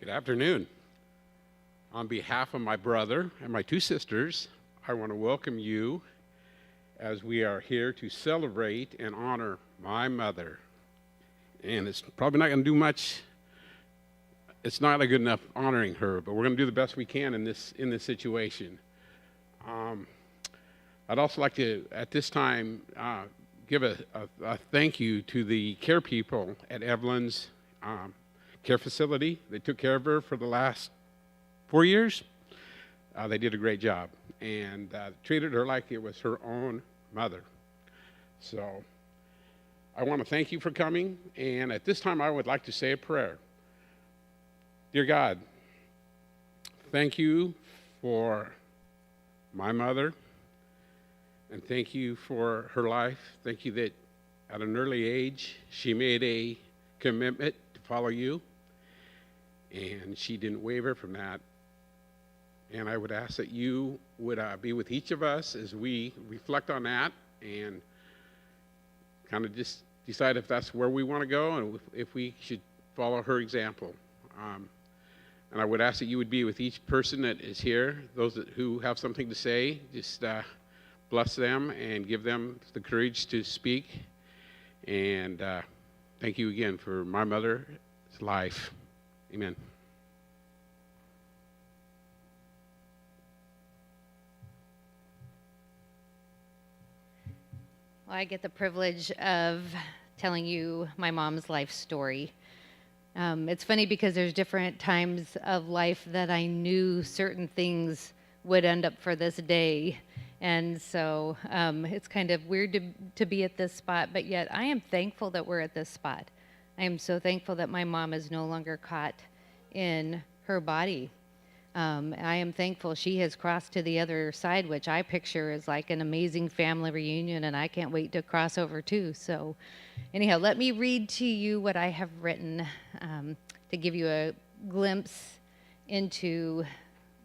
Good afternoon. On behalf of my brother and my two sisters, I want to welcome you as we are here to celebrate and honor my mother. And it's probably not going to do much. It's not good enough honoring her, but we're going to do the best we can in this situation. I'd also like to, at this time, give a thank you to the care people at Evelyn's care facility. They took care of her for the last 4 years. They did a great job and treated her like it was her own mother. So I want to thank you for coming, and at this time I would like to say a prayer. Dear God, thank you for my mother, and thank you for her life. Thank you that at an early age she made a commitment to follow you, and she didn't waver from that. And I would ask that you would be with each of us as we reflect on that and kind of just decide if that's where we want to go and if we should follow her example. And I would ask that you would be with each person that is here, those who have something to say, just bless them and give them the courage to speak. And thank you again for my mother's life. Amen. Well, I get the privilege of telling you my mom's life story. It's funny because there's different times of life that I knew certain things would end up for this day. And so it's kind of weird to be at this spot, but yet I am thankful that we're at this spot. I am so thankful that my mom is no longer caught in her body. I am thankful she has crossed to the other side, which I picture as like an amazing family reunion, and I can't wait to cross over too. So anyhow, let me read to you what I have written to give you a glimpse into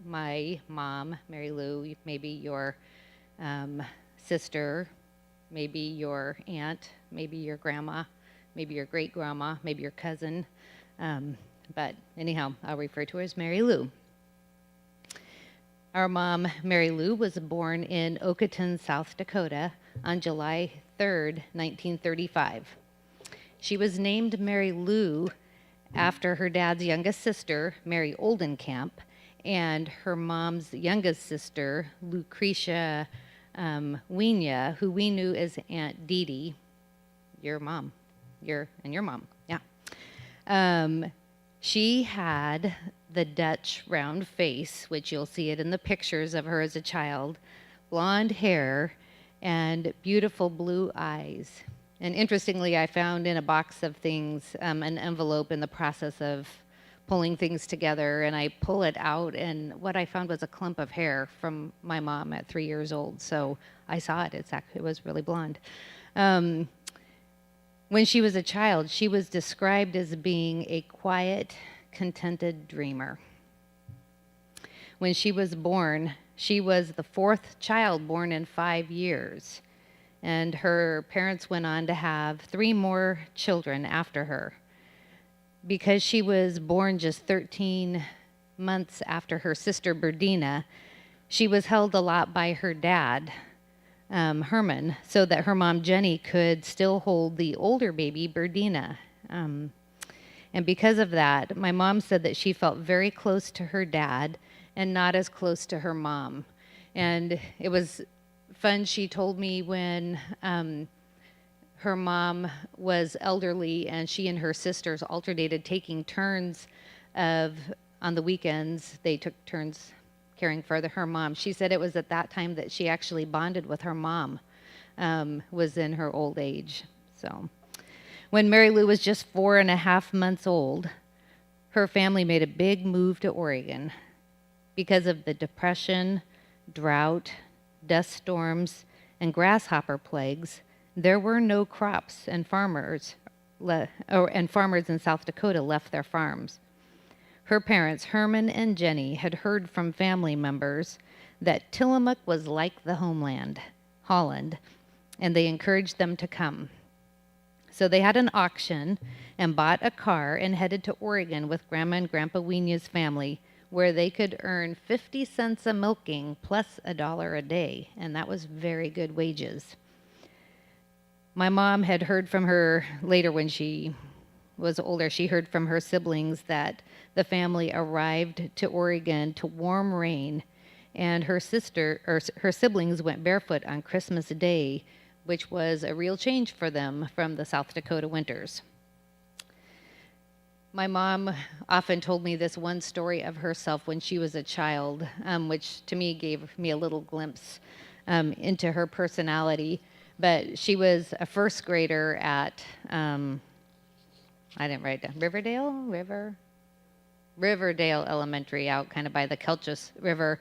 my mom, Marylou, maybe your sister, maybe your aunt, maybe your grandma, maybe your great-grandma, maybe your cousin. But anyhow, I'll refer to her as Marylou. Our mom, Marylou, was born in Okoton, South Dakota on July 3rd, 1935. She was named Marylou after her dad's youngest sister, Mary Oldenkamp, and her mom's youngest sister, Lucretia Wienia, who we knew as Aunt Dee Dee, your mom, your mom, yeah. She had the Dutch round face, which you'll see it in the pictures of her as a child, blonde hair, and beautiful blue eyes. And interestingly, I found in a box of things an envelope in the process of pulling things together, and I pull it out, and what I found was a clump of hair from my mom at 3 years old. So I saw it. It was really blonde. When she was a child, she was described as being a quiet, contented dreamer. When she was born, she was the fourth child born in 5 years, and her parents went on to have 3 more children after her. Because she was born just 13 months after her sister Berdina, she was held a lot by her dad, Herman, so that her mom Jenny could still hold the older baby, Berdina. And because of that, my mom said that she felt very close to her dad and not as close to her mom. And it was fun. She told me when her mom was elderly and she and her sisters alternated taking turns on the weekends, they took turns caring for her mom. She said it was at that time that she actually bonded with her mom, was in her old age. So when Marylou was just 4.5 months old, her family made a big move to Oregon because of the depression, drought, dust storms, and grasshopper plagues. There were no crops, and farmers in South Dakota left their farms. Her parents, Herman and Jenny, had heard from family members that Tillamook was like the homeland, Holland, and they encouraged them to come. So they had an auction and bought a car and headed to Oregon with Grandma and Grandpa Wiena's family, where they could earn 50 cents a milking plus $1 a day, and that was very good wages. My mom had heard from her later when she was older. She heard from her siblings that the family arrived to Oregon to warm rain, and her siblings went barefoot on Christmas Day, which was a real change for them from the South Dakota winters. My mom often told me this one story of herself when she was a child, which to me gave me a little glimpse into her personality. But she was a first grader at, I didn't write down, Riverdale Elementary, out kind of by the Kelchus River.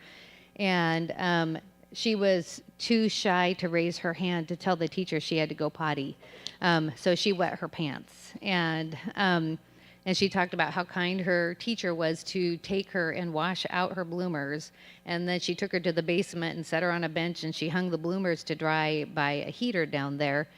And she was too shy to raise her hand to tell the teacher she had to go potty. So she wet her pants. And she talked about how kind her teacher was to take her and wash out her bloomers. And then she took her to the basement and set her on a bench, and she hung the bloomers to dry by a heater down there,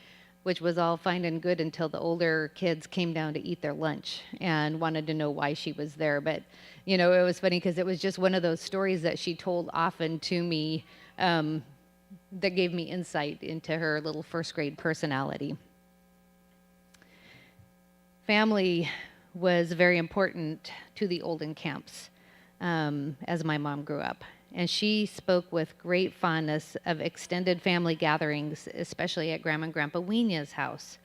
which was all fine and good until the older kids came down to eat their lunch and wanted to know why she was there. But, you know, it was funny because it was just one of those stories that she told often to me that gave me insight into her little first grade personality. Family was very important to the Oldenkamps as my mom grew up. And she spoke with great fondness of extended family gatherings, especially at Grandma and Grandpa Wiena's house.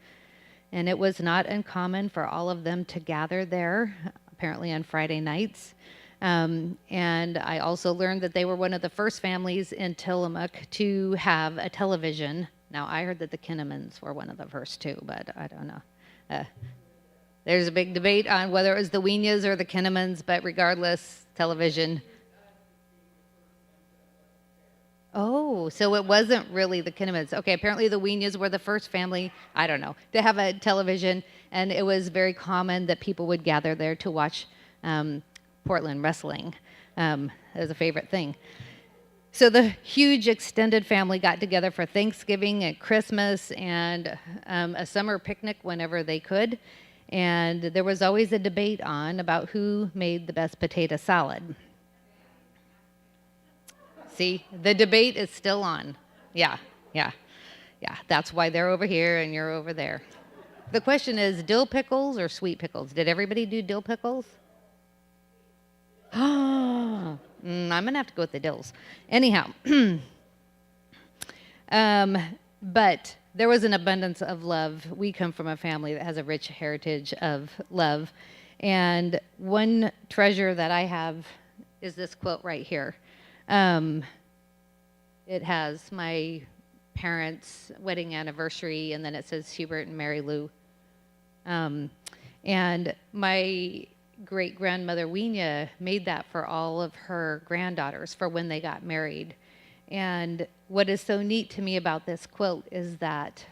And it was not uncommon for all of them to gather there, apparently on Friday nights. And I also learned that they were one of the first families in Tillamook to have a television. Now, I heard that the Kinnamans were one of the first too, but I don't know. There's a big debate on whether it was the Wienas or the Kinnamans, but regardless, television. Oh, so it wasn't really the Kinnamans. Okay, apparently the Wienas were the first family, I don't know, to have a television, and it was very common that people would gather there to watch Portland wrestling. It was a favorite thing. So the huge extended family got together for Thanksgiving and Christmas and a summer picnic whenever they could. And there was always a debate about who made the best potato salad. See, the debate is still on. Yeah. That's why they're over here and you're over there. The question is, dill pickles or sweet pickles? Did everybody do dill pickles? I'm going to have to go with the dills. Anyhow, but there was an abundance of love. We come from a family that has a rich heritage of love. And one treasure that I have is this quilt right here. It has my parents' wedding anniversary, and then it says Hubert and Marylou. And my great-grandmother Wiena made that for all of her granddaughters for when they got married. And what is so neat to me about this quilt is that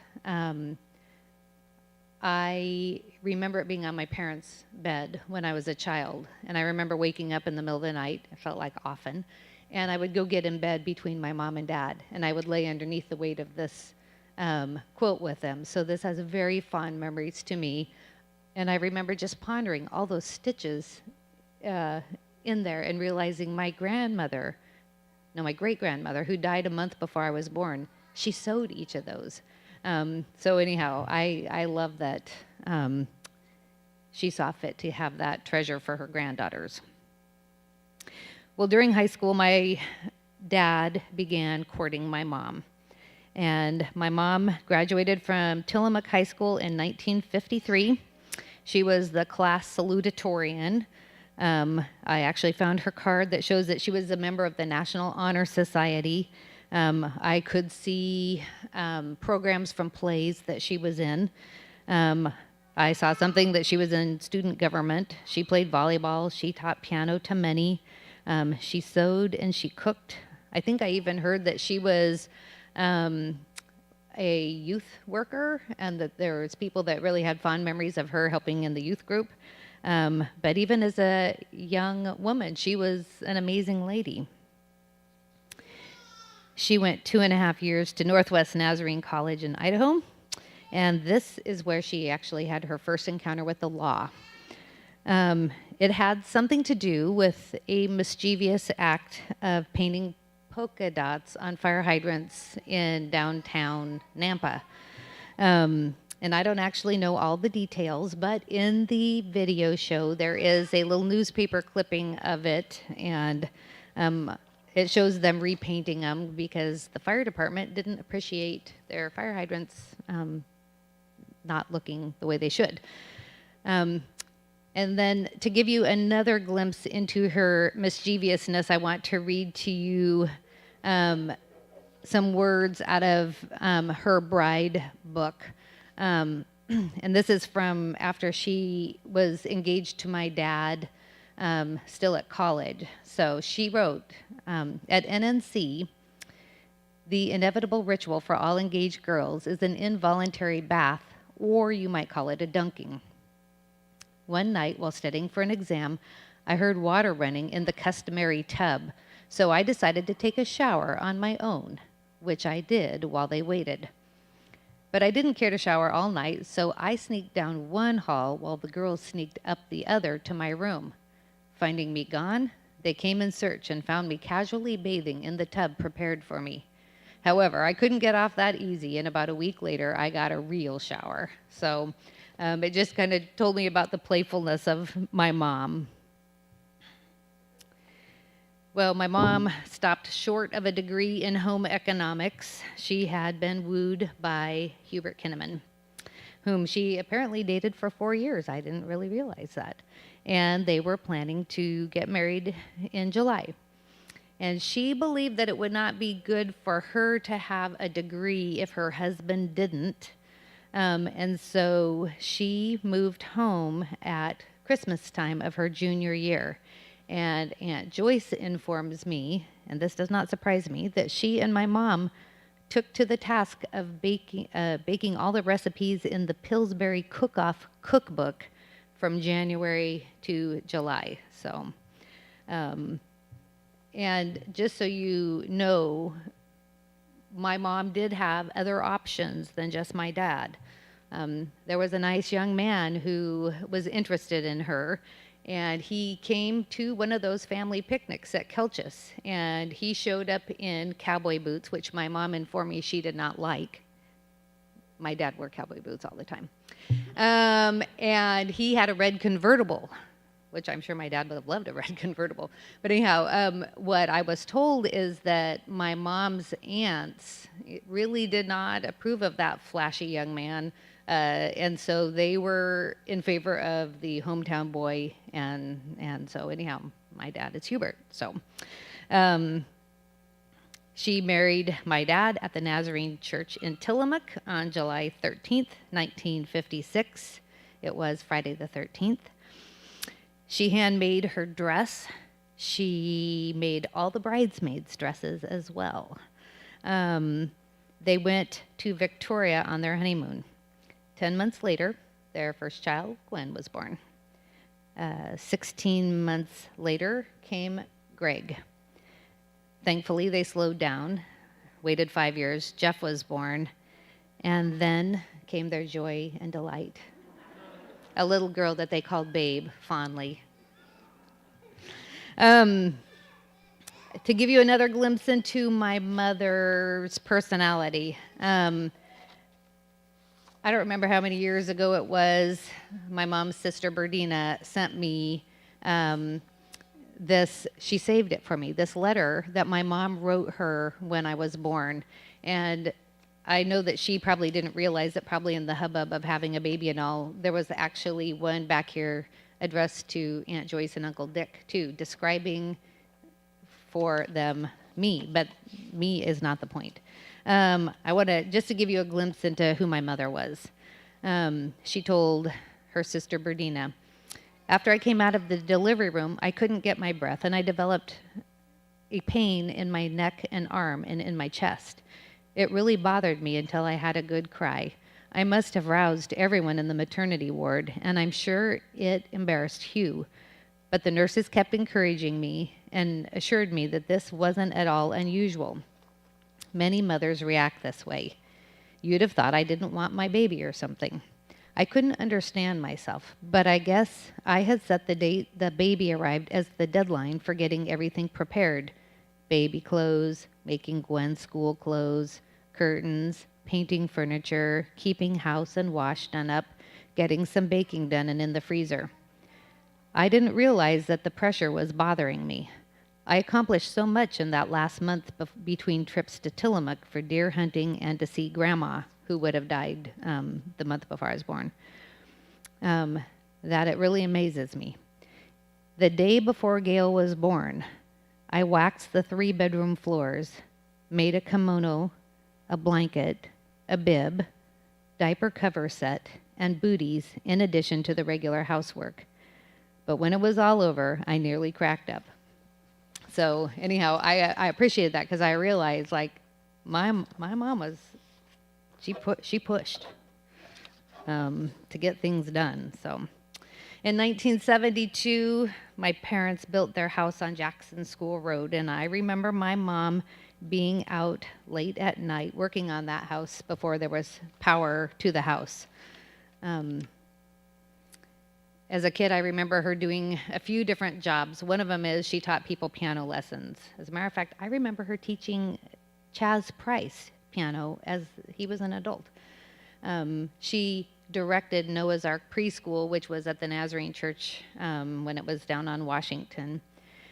I remember it being on my parents' bed when I was a child. And I remember waking up in the middle of the night, it felt like often, and I would go get in bed between my mom and dad, and I would lay underneath the weight of this quilt with them. So this has very fond memories to me. And I remember just pondering all those stitches in there and realizing my great-grandmother, who died a month before I was born, she sewed each of those. So anyhow, I love that she saw fit to have that treasure for her granddaughters. Well, during high school, my dad began courting my mom. And my mom graduated from Tillamook High School in 1953. She was the class salutatorian. I actually found her card that shows that she was a member of the National Honor Society. I could see programs from plays that she was in. I saw something that she was in student government. She played volleyball. She taught piano to many. She sewed and she cooked. I think I even heard that she was a youth worker, and that there was people that really had fond memories of her helping in the youth group. But even as a young woman, she was an amazing lady. She went 2.5 years to Northwest Nazarene College in Idaho, And this is where she actually had her first encounter with the law. It had something to do with a mischievous act of painting polka dots on fire hydrants in downtown Nampa. And I don't actually know all the details, but in the video show, there is a little newspaper clipping of it, and it shows them repainting them because the fire department didn't appreciate their fire hydrants not looking the way they should. And then to give you another glimpse into her mischievousness, I want to read to you some words out of her bride book. And this is from after she was engaged to my dad, still at college. So she wrote, at NNC, the inevitable ritual for all engaged girls is an involuntary bath, or you might call it a dunking. One night, while studying for an exam, I heard water running in the customary tub, so I decided to take a shower on my own, which I did while they waited. But I didn't care to shower all night, so I sneaked down one hall while the girls sneaked up the other to my room. Finding me gone, they came in search and found me casually bathing in the tub prepared for me. However, I couldn't get off that easy, and about a week later, I got a real shower. So it just kind of told me about the playfulness of my mom. Well, my mom stopped short of a degree in home economics. She had been wooed by Hubert Kinnaman, whom she apparently dated for 4 years. I didn't really realize that. And they were planning to get married in July. And she believed that it would not be good for her to have a degree if her husband didn't. And so she moved home at Christmas time of her junior year. And Aunt Joyce informs me, and this does not surprise me, that she and my mom took to the task of baking all the recipes in the Pillsbury Cook-Off cookbook from January to July. So, and just so you know, my mom did have other options than just my dad. There was a nice young man who was interested in her, and he came to one of those family picnics at Kelch's, and he showed up in cowboy boots, which my mom informed me she did not like. My dad wore cowboy boots all the time. And he had a red convertible, which I'm sure my dad would have loved, a red convertible. But anyhow, what I was told is that my mom's aunts really did not approve of that flashy young man. And so they were in favor of the hometown boy, and so anyhow, my dad is Hubert. So she married my dad at the Nazarene Church in Tillamook on July 13th, 1956. It was Friday the 13th. She handmade her dress. She made all the bridesmaids' dresses as well. They went to Victoria on their honeymoon. 10 months later, their first child, Gwen, was born. 16 months later came Greg. Thankfully, they slowed down, waited 5 years. Jeff was born, and then came their joy and delight. A little girl that they called Babe fondly. To give you another glimpse into my mother's personality, I don't remember how many years ago it was, my mom's sister Berdina sent me this, she saved it for me, this letter that my mom wrote her when I was born. And I know that she probably didn't realize that probably in the hubbub of having a baby and all, there was actually one back here addressed to Aunt Joyce and Uncle Dick too, describing for them me, but me is not the point. I want to, just to give you a glimpse into who my mother was. She told her sister Berdina, after I came out of the delivery room, I couldn't get my breath, and I developed a pain in my neck and arm and in my chest. It really bothered me until I had a good cry. I must have roused everyone in the maternity ward, and I'm sure it embarrassed Hugh. But the nurses kept encouraging me and assured me that this wasn't at all unusual. Many mothers react this way. You'd have thought I didn't want my baby or something. I couldn't understand myself, but I guess I had set the date the baby arrived as the deadline for getting everything prepared. Baby clothes, making Gwen's school clothes, curtains, painting furniture, keeping house and wash done up, getting some baking done and in the freezer. I didn't realize that the pressure was bothering me. I accomplished so much in that last month between trips to Tillamook for deer hunting and to see Grandma, who would have died the month before I was born, that it really amazes me. The day before Gail was born, I waxed the 3-bedroom floors, made a kimono, a blanket, a bib, diaper cover set, and booties in addition to the regular housework. But when it was all over, I nearly cracked up. So anyhow, I appreciated that because I realized, like, my mom was, she pushed to get things done. So in 1972, my parents built their house on Jackson School Road, and I remember my mom being out late at night working on that house before there was power to the house. As a kid, I remember her doing a few different jobs. One of them is she taught people piano lessons. As a matter of fact, I remember her teaching Chaz Price piano as he was an adult. She directed Noah's Ark Preschool, which was at the Nazarene Church when it was down on Washington.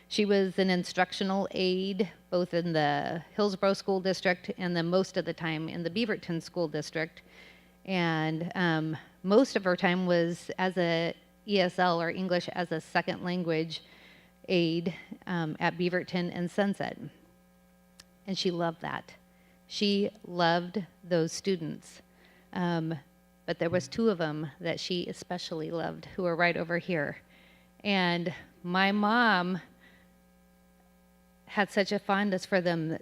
She was an instructional aide, both in the Hillsboro School District and then most of the time in the Beaverton School District. And most of her time was as a ESL, or English as a Second Language, aide at Beaverton and Sunset. And she loved that. She loved those students. But there was 2 of them that she especially loved, who are right over here. And my mom had such a fondness for them.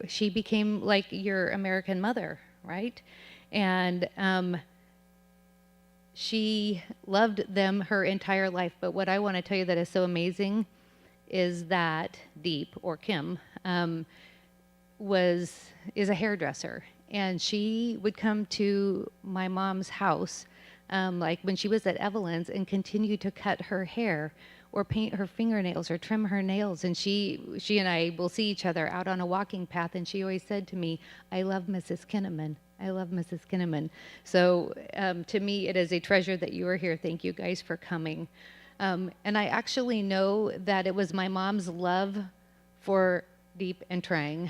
She became like your American mother, right? And she loved them her entire life. But what I want to tell you that is so amazing is that Deep, or Kim, is a hairdresser. And she would come to my mom's house, like when she was at Evelyn's, and continue to cut her hair or paint her fingernails or trim her nails. And she and I will see each other out on a walking path, and she always said to me, "I love Mrs. Kinnaman. I love Mrs. Kinnaman." So to me, it is a treasure that you are here. Thank you guys for coming. And I actually know that it was my mom's love for Deep and Trang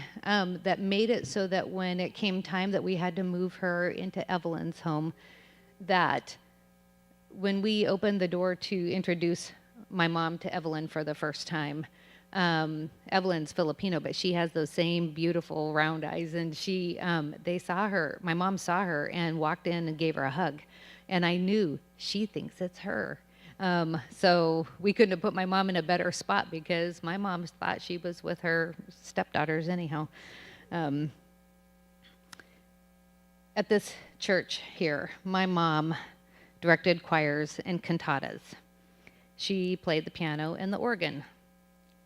that made it so that when it came time that we had to move her into Evelyn's home, that when we opened the door to introduce my mom to Evelyn for the first time, Evelyn's Filipino, but she has those same beautiful round eyes, and they saw her, my mom saw her and walked in and gave her a hug, and I knew she thinks it's her. So we couldn't have put my mom in a better spot because my mom thought she was with her stepdaughters anyhow. At this church here, my mom directed choirs and cantatas. She played the piano and the organ.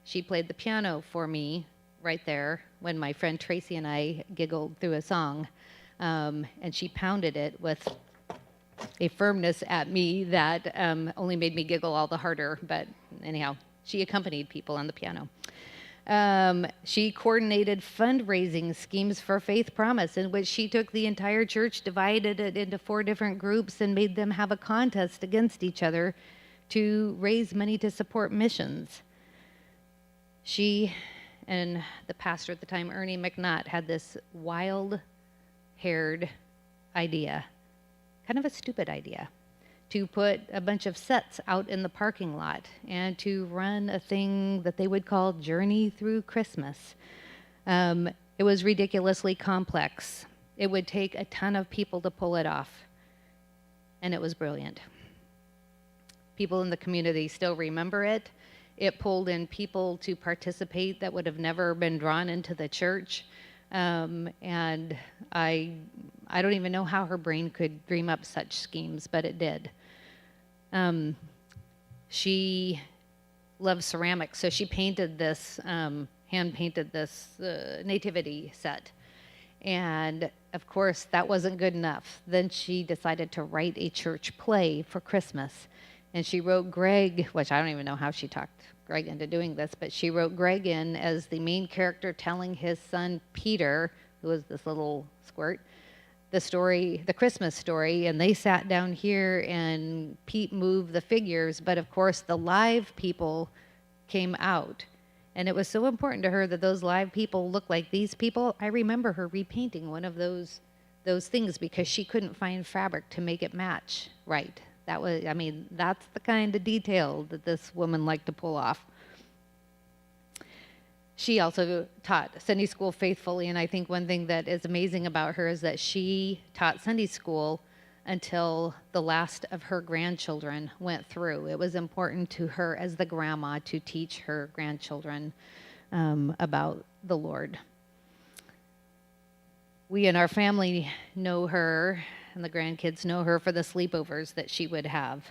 She played the piano for me right there when my friend Tracy and I giggled through a song, and she pounded it with a firmness at me that only made me giggle all the harder. But anyhow, she accompanied people on the piano. She coordinated fundraising schemes for Faith Promise, in which she took the entire church, divided it into 4 different groups, and made them have a contest against each other to raise money to support missions. She and the pastor at the time, Ernie McNutt, had this wild-haired idea, kind of a stupid idea, to put a bunch of sets out in the parking lot and to run a thing that they would call Journey Through Christmas. It was ridiculously complex. It would take a ton of people to pull it off, and it was brilliant. People in the community still remember it. It pulled in people to participate that would have never been drawn into the church. And I don't even know how her brain could dream up such schemes, but it did. She loves ceramics, so she painted this, hand-painted this nativity set. And of course, that wasn't good enough. Then she decided to write a church play for Christmas. And she wrote Greg, which I don't even know how she talked Greg into doing this, but she wrote Greg in as the main character telling his son Peter, who was this little squirt, the story, the Christmas story. And they sat down here and Pete moved the figures. But of course, the live people came out. And it was so important to her that those live people look like these people. I remember her repainting one of those things because she couldn't find fabric to make it match right. That was, I mean, that's the kind of detail that this woman liked to pull off. She also taught Sunday school faithfully, and I think one thing that is amazing about her is that she taught Sunday school until the last of her grandchildren went through. It was important to her as the grandma to teach her grandchildren about the Lord. We in our family know her, and the grandkids know her for the sleepovers that she would have,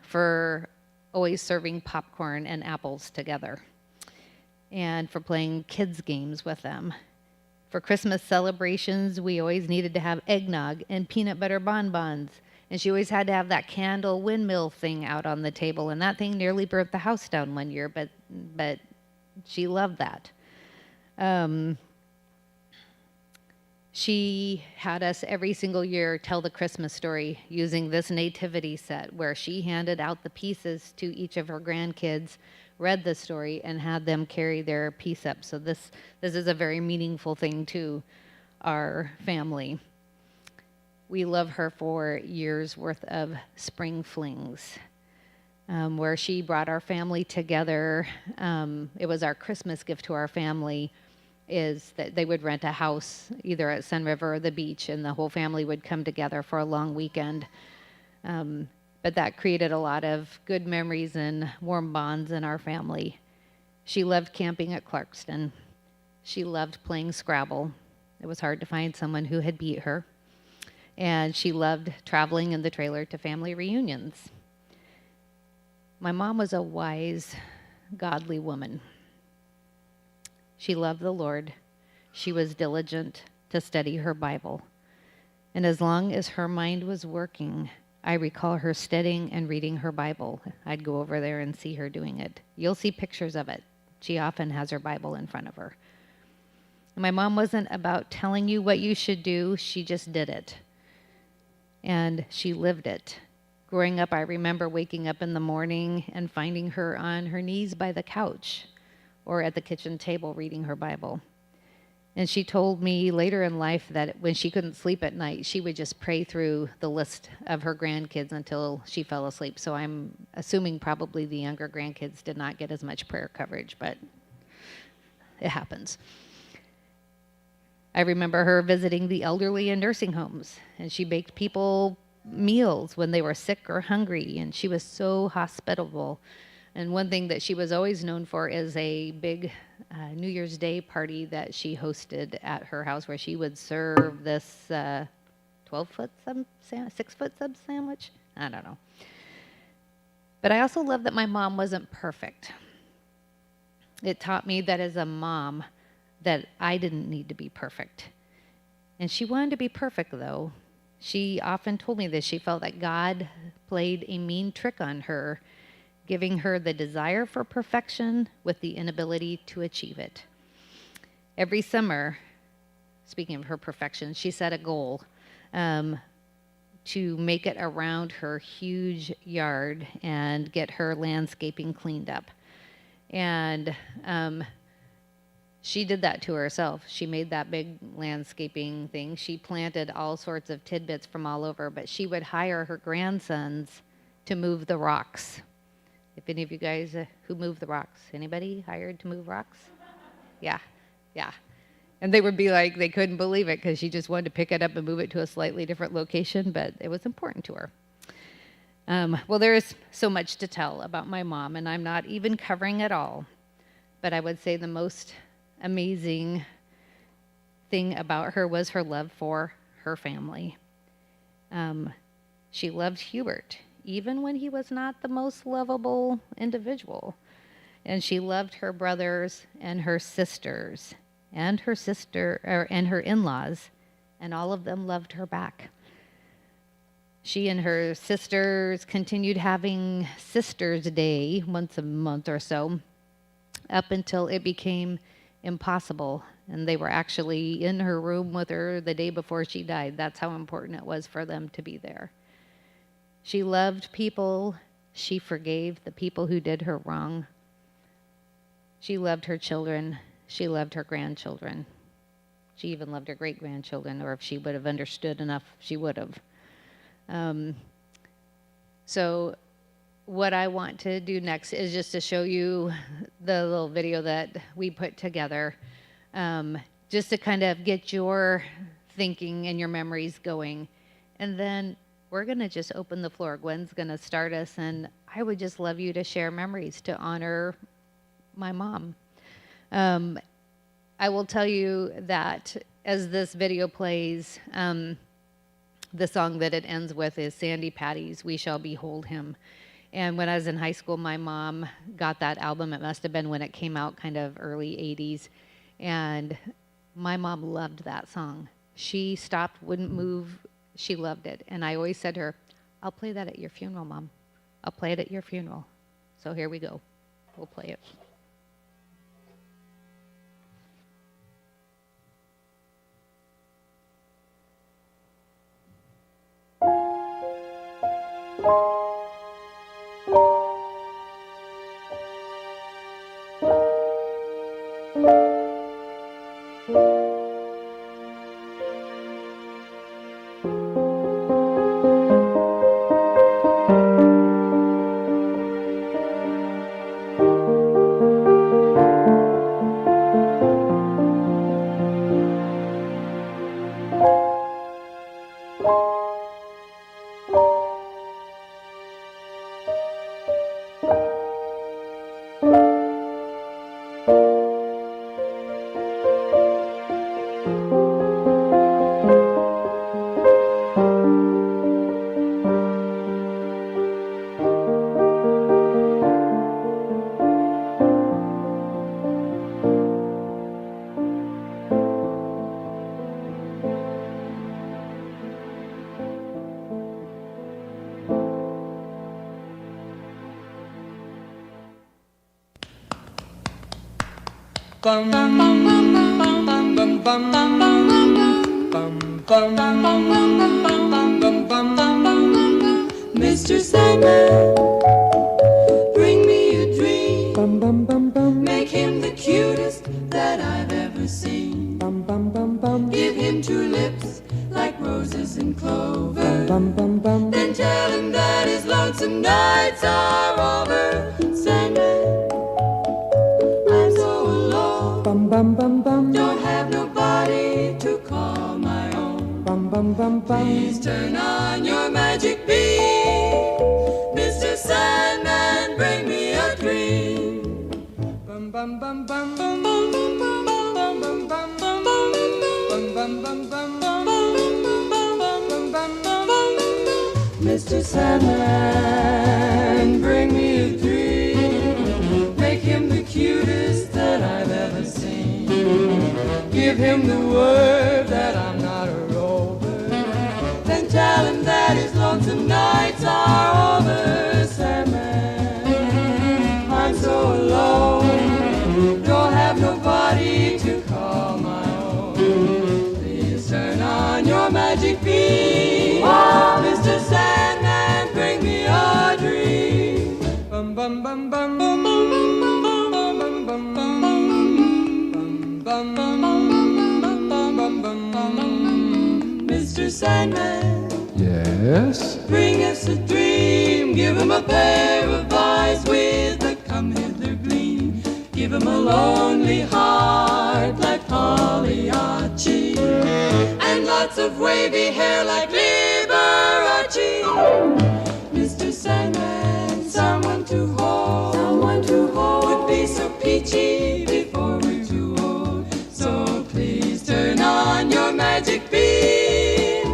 for always serving popcorn and apples together, and for playing kids' games with them. For Christmas celebrations, we always needed to have eggnog and peanut butter bonbons. And she always had to have that candle windmill thing out on the table. And that thing nearly burnt the house down one year, but she loved that. She had us every single year tell the Christmas story using this nativity set where she handed out the pieces to each of her grandkids, read the story, and had them carry their piece up. So this is a very meaningful thing to our family. We love her for years worth of spring flings, where she brought our family together. It was our Christmas gift to our family, is that they would rent a house either at Sun River or the beach, and the whole family would come together for a long weekend. But that created a lot of good memories and warm bonds in our family. She loved camping at Clarkston. She loved playing Scrabble. It was hard to find someone who had beat her. And she loved traveling in the trailer to family reunions. My mom was a wise, godly woman. She loved the Lord. She was diligent to study her Bible. And as long as her mind was working, I recall her studying and reading her Bible. I'd go over there and see her doing it. You'll see pictures of it. She often has her Bible in front of her. My mom wasn't about telling you what you should do. She just did it. And she lived it. Growing up, I remember waking up in the morning and finding her on her knees by the couch or at the kitchen table reading her Bible. And she told me later in life that when she couldn't sleep at night, she would just pray through the list of her grandkids until she fell asleep. So I'm assuming probably the younger grandkids did not get as much prayer coverage, but it happens. I remember her visiting the elderly in nursing homes, and she baked people meals when they were sick or hungry, and she was so hospitable. And one thing that she was always known for is a big New Year's Day party that she hosted at her house where she would serve this 12-foot sub, 6-foot sub sandwich. I don't know. But I also love that my mom wasn't perfect. It taught me that as a mom that I didn't need to be perfect. And she wanted to be perfect, though. She often told me this. She felt that God played a mean trick on her, giving her the desire for perfection with the inability to achieve it. Every summer, speaking of her perfection, she set a goal to make it around her huge yard and get her landscaping cleaned up. And she did that to herself. She made that big landscaping thing. She planted all sorts of tidbits from all over, but she would hire her grandsons to move the rocks. If any of you guys who move the rocks, anybody hired to move rocks? Yeah. And they would be like, they couldn't believe it because she just wanted to pick it up and move it to a slightly different location, but it was important to her. Well, there is so much to tell about my mom, and I'm not even covering it all, but I would say the most amazing thing about her was her love for her family. She loved Hubert, even when he was not the most lovable individual. And she loved her brothers and her sisters and her in-laws and all of them loved her back. She and her sisters continued having Sisters' Day once a month or so, up until it became impossible. And they were actually in her room with her the day before she died. That's how important it was for them to be there. She loved people. She forgave the people who did her wrong. She loved her children. She loved her grandchildren. She even loved her great-grandchildren, or if she would have understood enough, she would have. So what I want to do next is just to show you the little video that we put together, just to kind of get your thinking and your memories going. And then we're going to just open the floor. Gwen's going to start us, and I would just love you to share memories to honor my mom. I will tell you that as this video plays, the song that it ends with is Sandy Patty's We Shall Behold Him. And when I was in high school, my mom got that album. It must have been when it came out, kind of early 80s. And my mom loved that song. She stopped, wouldn't move. She loved it. And I always said to her, I'll play that at your funeral, Mom. I'll play it at your funeral. So here we go. We'll play it. Bum bum bum bum bum bum bum bum bum bum bum bum bum. Mr. Sandman, bring me a dream. Bum bum bum bum. Make him the cutest that I've ever seen. Bum bum bum bum. Give him two lips like roses and clover. Bum bum bum. Then tell him that his lonesome nights are over. Sandman, bum bum bum bum. Don't have nobody to call my own. Bum bum bum bum. Please turn on your magic beam, Mr. Sandman, bring me a dream. Bum bum bum bum bum bum bum bum bum bum bum bum bum bum bum bum. Mr. Sandman, bring me a dream. Make him the cutest that I've ever seen. Give him the word that I'm not a rover. Then tell him that his lonesome nights are over. Sandman, I'm so alone. Don't have nobody to call my own. Please turn on your magic beam. Mr. Sandman, bring me a dream. Bum bum bum bum bum bum bum bum bum bum bum. Mr. Sandman, Yes? bring us a dream. Give him a pair of eyes with a come hither gleam. Give him a lonely heart like Pagliacci, and lots of wavy hair like Liberace. Mr. Sandman, someone to hold would be so peachy before we're too old. So please turn on your magic beam,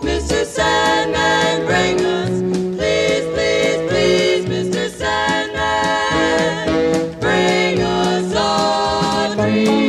Mr. Sandman, bring us, please, please, please, Mr. Sandman, bring us a dream.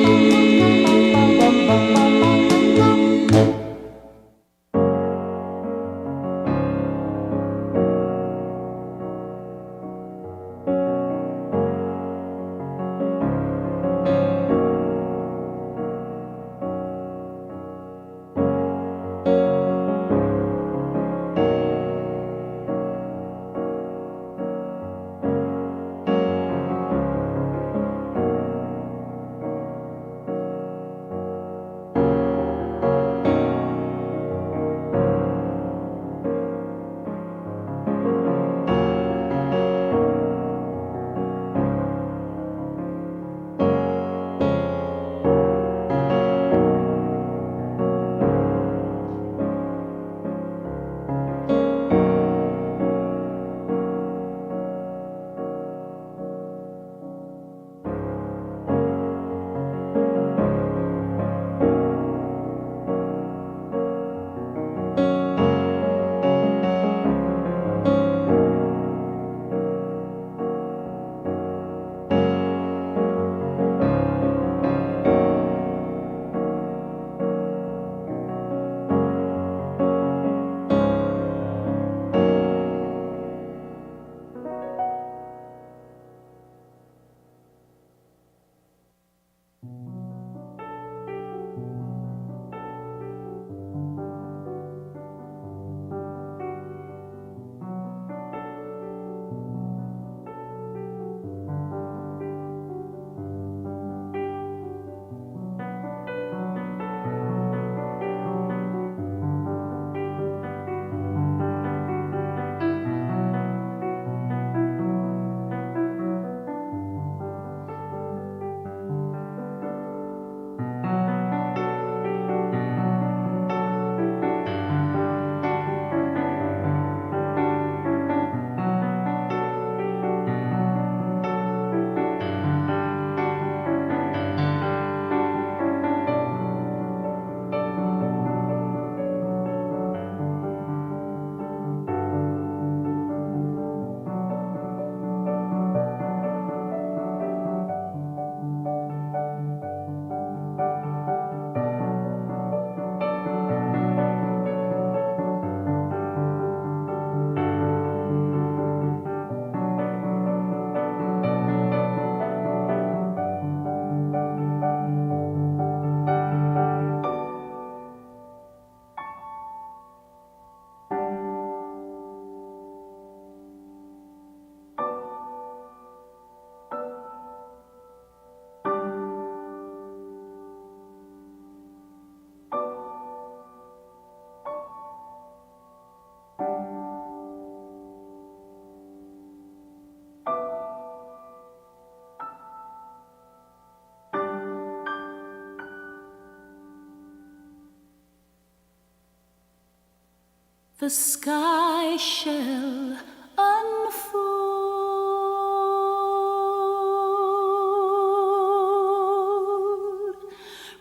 the sky shall unfold,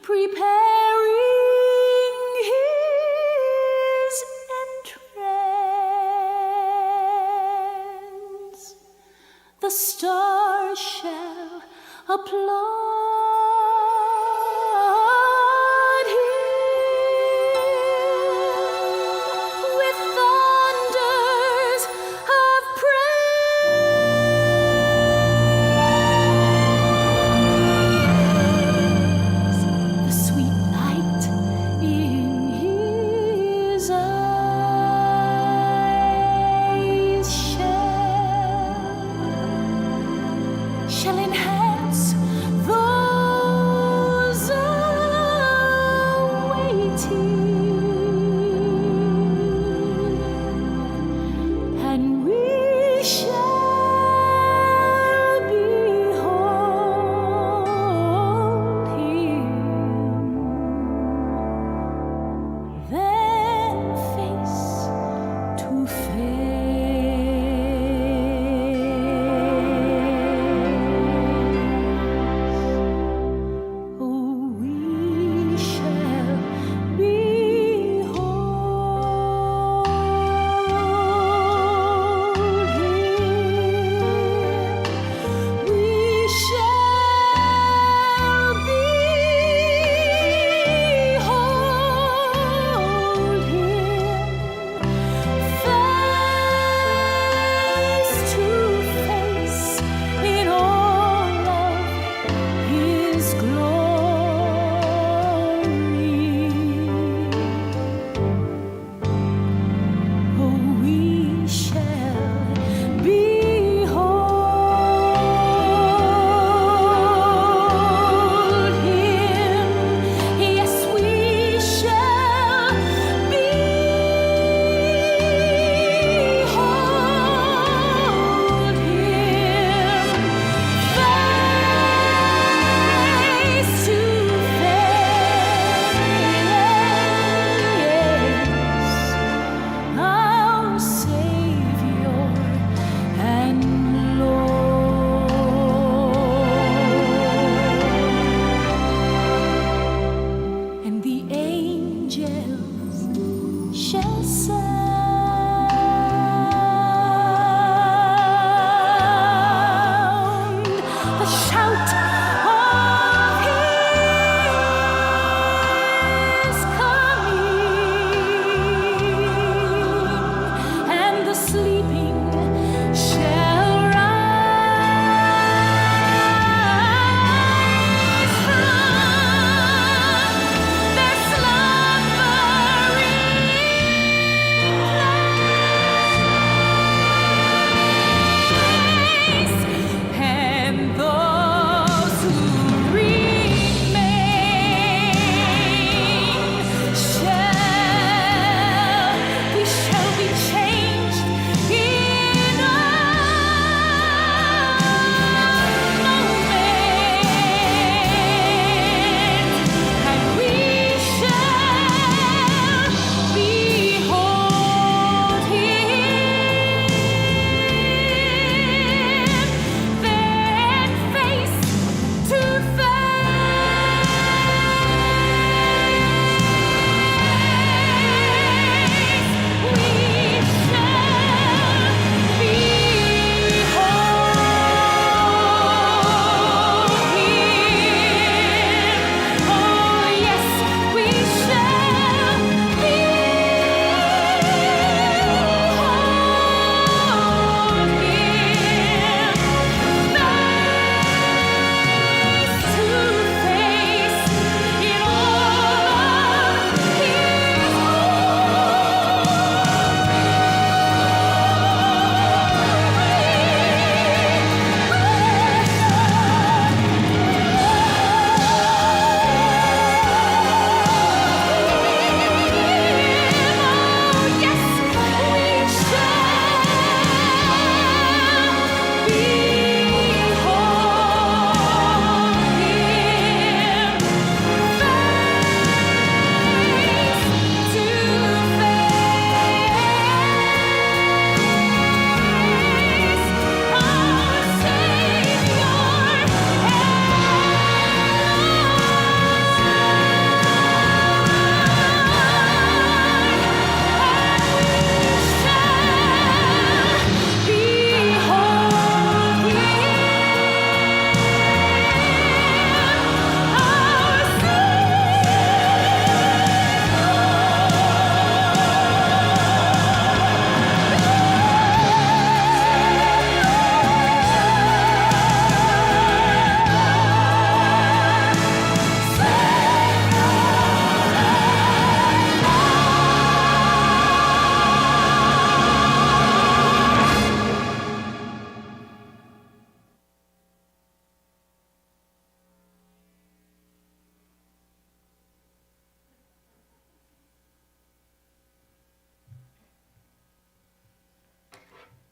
preparing his entrance. The stars shall applaud him with thunders of praise. The sweet light in his eyes shall enhance the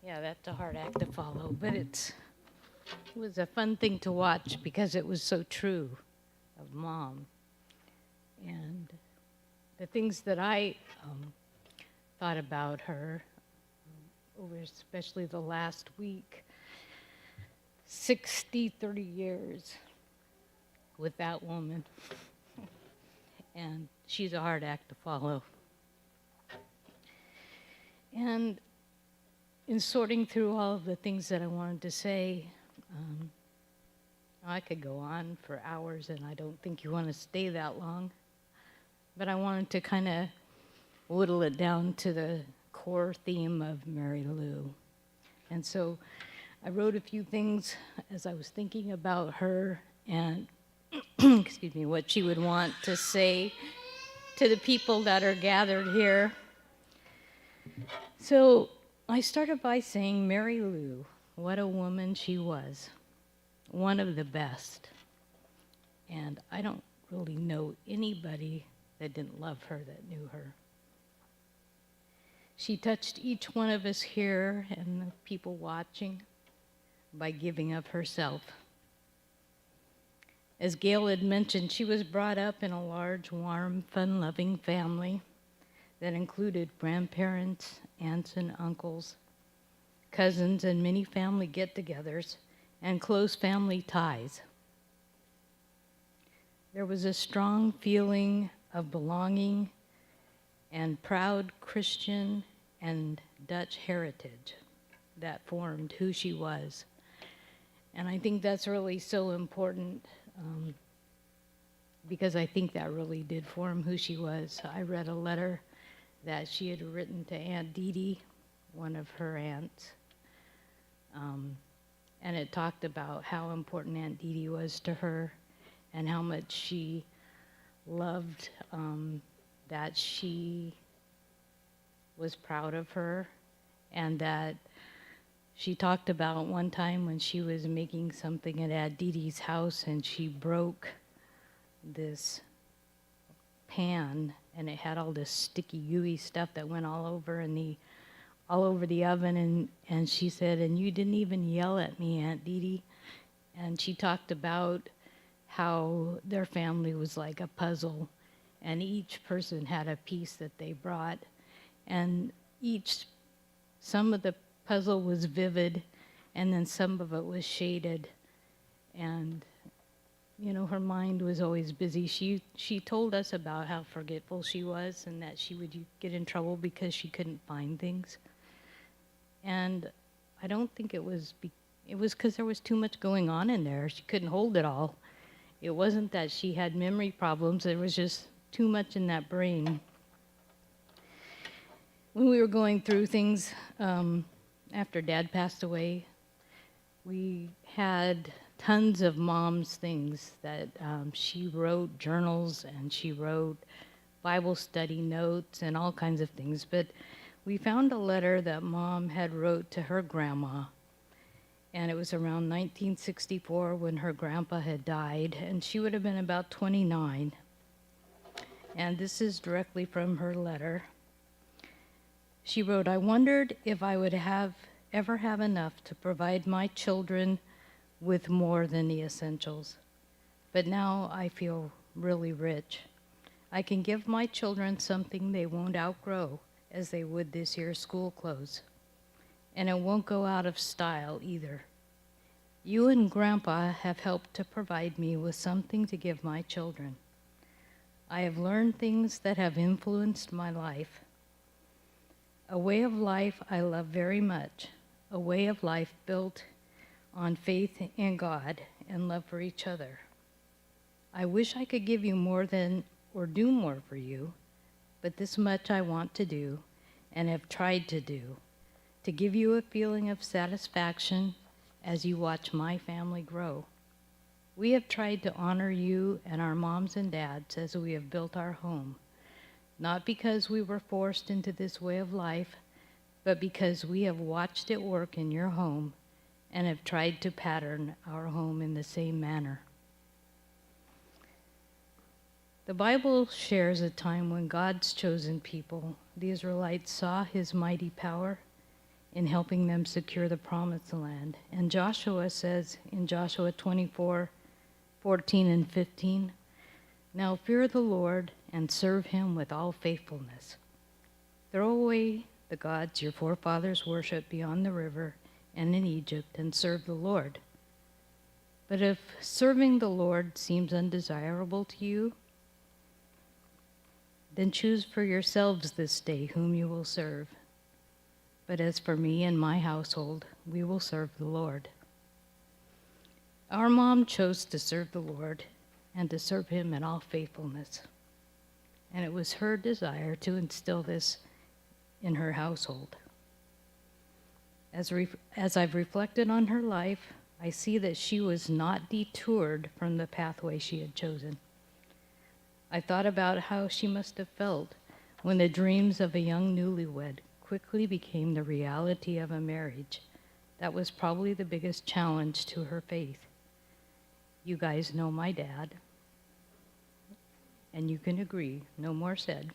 Yeah, that's a hard act to follow, but it was a fun thing to watch because it was so true of Mom. And the things that I thought about her over especially the last week, 30 years with that woman. And she's a hard act to follow. And in sorting through all of the things that I wanted to say, I could go on for hours, and I don't think you want to stay that long. But I wanted to kind of whittle it down to the core theme of Marylou. And so I wrote a few things as I was thinking about her and, excuse me, what she would want to say to the people that are gathered here. So I started by saying, Marylou, what a woman she was. One of the best. And I don't really know anybody that didn't love her, that knew her. She touched each one of us here and the people watching by giving of herself. As Gail had mentioned, she was brought up in a large, warm, fun-loving family that included grandparents, aunts and uncles, cousins, and many family get-togethers and close family ties. There was a strong feeling of belonging and proud Christian and Dutch heritage that formed who she was. And I think that's really so important because I think that really did form who she was. I read a letter that she had written to Aunt Dee Dee, one of her aunts, and it talked about how important Aunt Dee Dee was to her and how much she loved that she was proud of her, and that she talked about one time when she was making something at Aunt Dee Dee's house and she broke this pan and it had all this sticky gooey stuff that went all over the oven, and she said, and you didn't even yell at me, Aunt Dee Dee. And she talked about how their family was like a puzzle and each person had a piece that they brought, and some of the puzzle was vivid and then some of it was shaded, and you know, her mind was always busy. She told us about how forgetful she was and that she would get in trouble because she couldn't find things. And I don't think it was because there was too much going on in there. She couldn't hold it all. It wasn't that she had memory problems. There was just too much in that brain. When we were going through things after Dad passed away, we had tons of Mom's things that she wrote journals and she wrote Bible study notes and all kinds of things. But we found a letter that Mom had wrote to her grandma, and it was around 1964 when her grandpa had died, and she would have been about 29. And this is directly from her letter. She wrote, I wondered if I would ever have enough to provide my children with more than the essentials. But now I feel really rich. I can give my children something they won't outgrow, as they would this year's school clothes. And it won't go out of style either. You and Grandpa have helped to provide me with something to give my children. I have learned things that have influenced my life. A way of life I love very much, a way of life built on faith in God and love for each other. I wish I could give you more than or do more for you, but this much I want to do and have tried to do, to give you a feeling of satisfaction as you watch my family grow. We have tried to honor you and our moms and dads as we have built our home, not because we were forced into this way of life, but because we have watched it work in your home and have tried to pattern our home in the same manner. The Bible shares a time when God's chosen people, the Israelites, saw his mighty power in helping them secure the promised land. And Joshua says in Joshua 24:14 and 15, "Now fear the Lord and serve him with all faithfulness. Throw away the gods your forefathers worshipped beyond the river and in Egypt, and serve the Lord. But if serving the Lord seems undesirable to you, then choose for yourselves this day whom you will serve. But as for me and my household, we will serve the Lord." Our mom chose to serve the Lord and to serve him in all faithfulness. And it was her desire to instill this in her household. As I've reflected on her life, I see that she was not detoured from the pathway she had chosen. I thought about how she must have felt when the dreams of a young newlywed quickly became the reality of a marriage. That was probably the biggest challenge to her faith. You guys know my dad, and you can agree, no more said.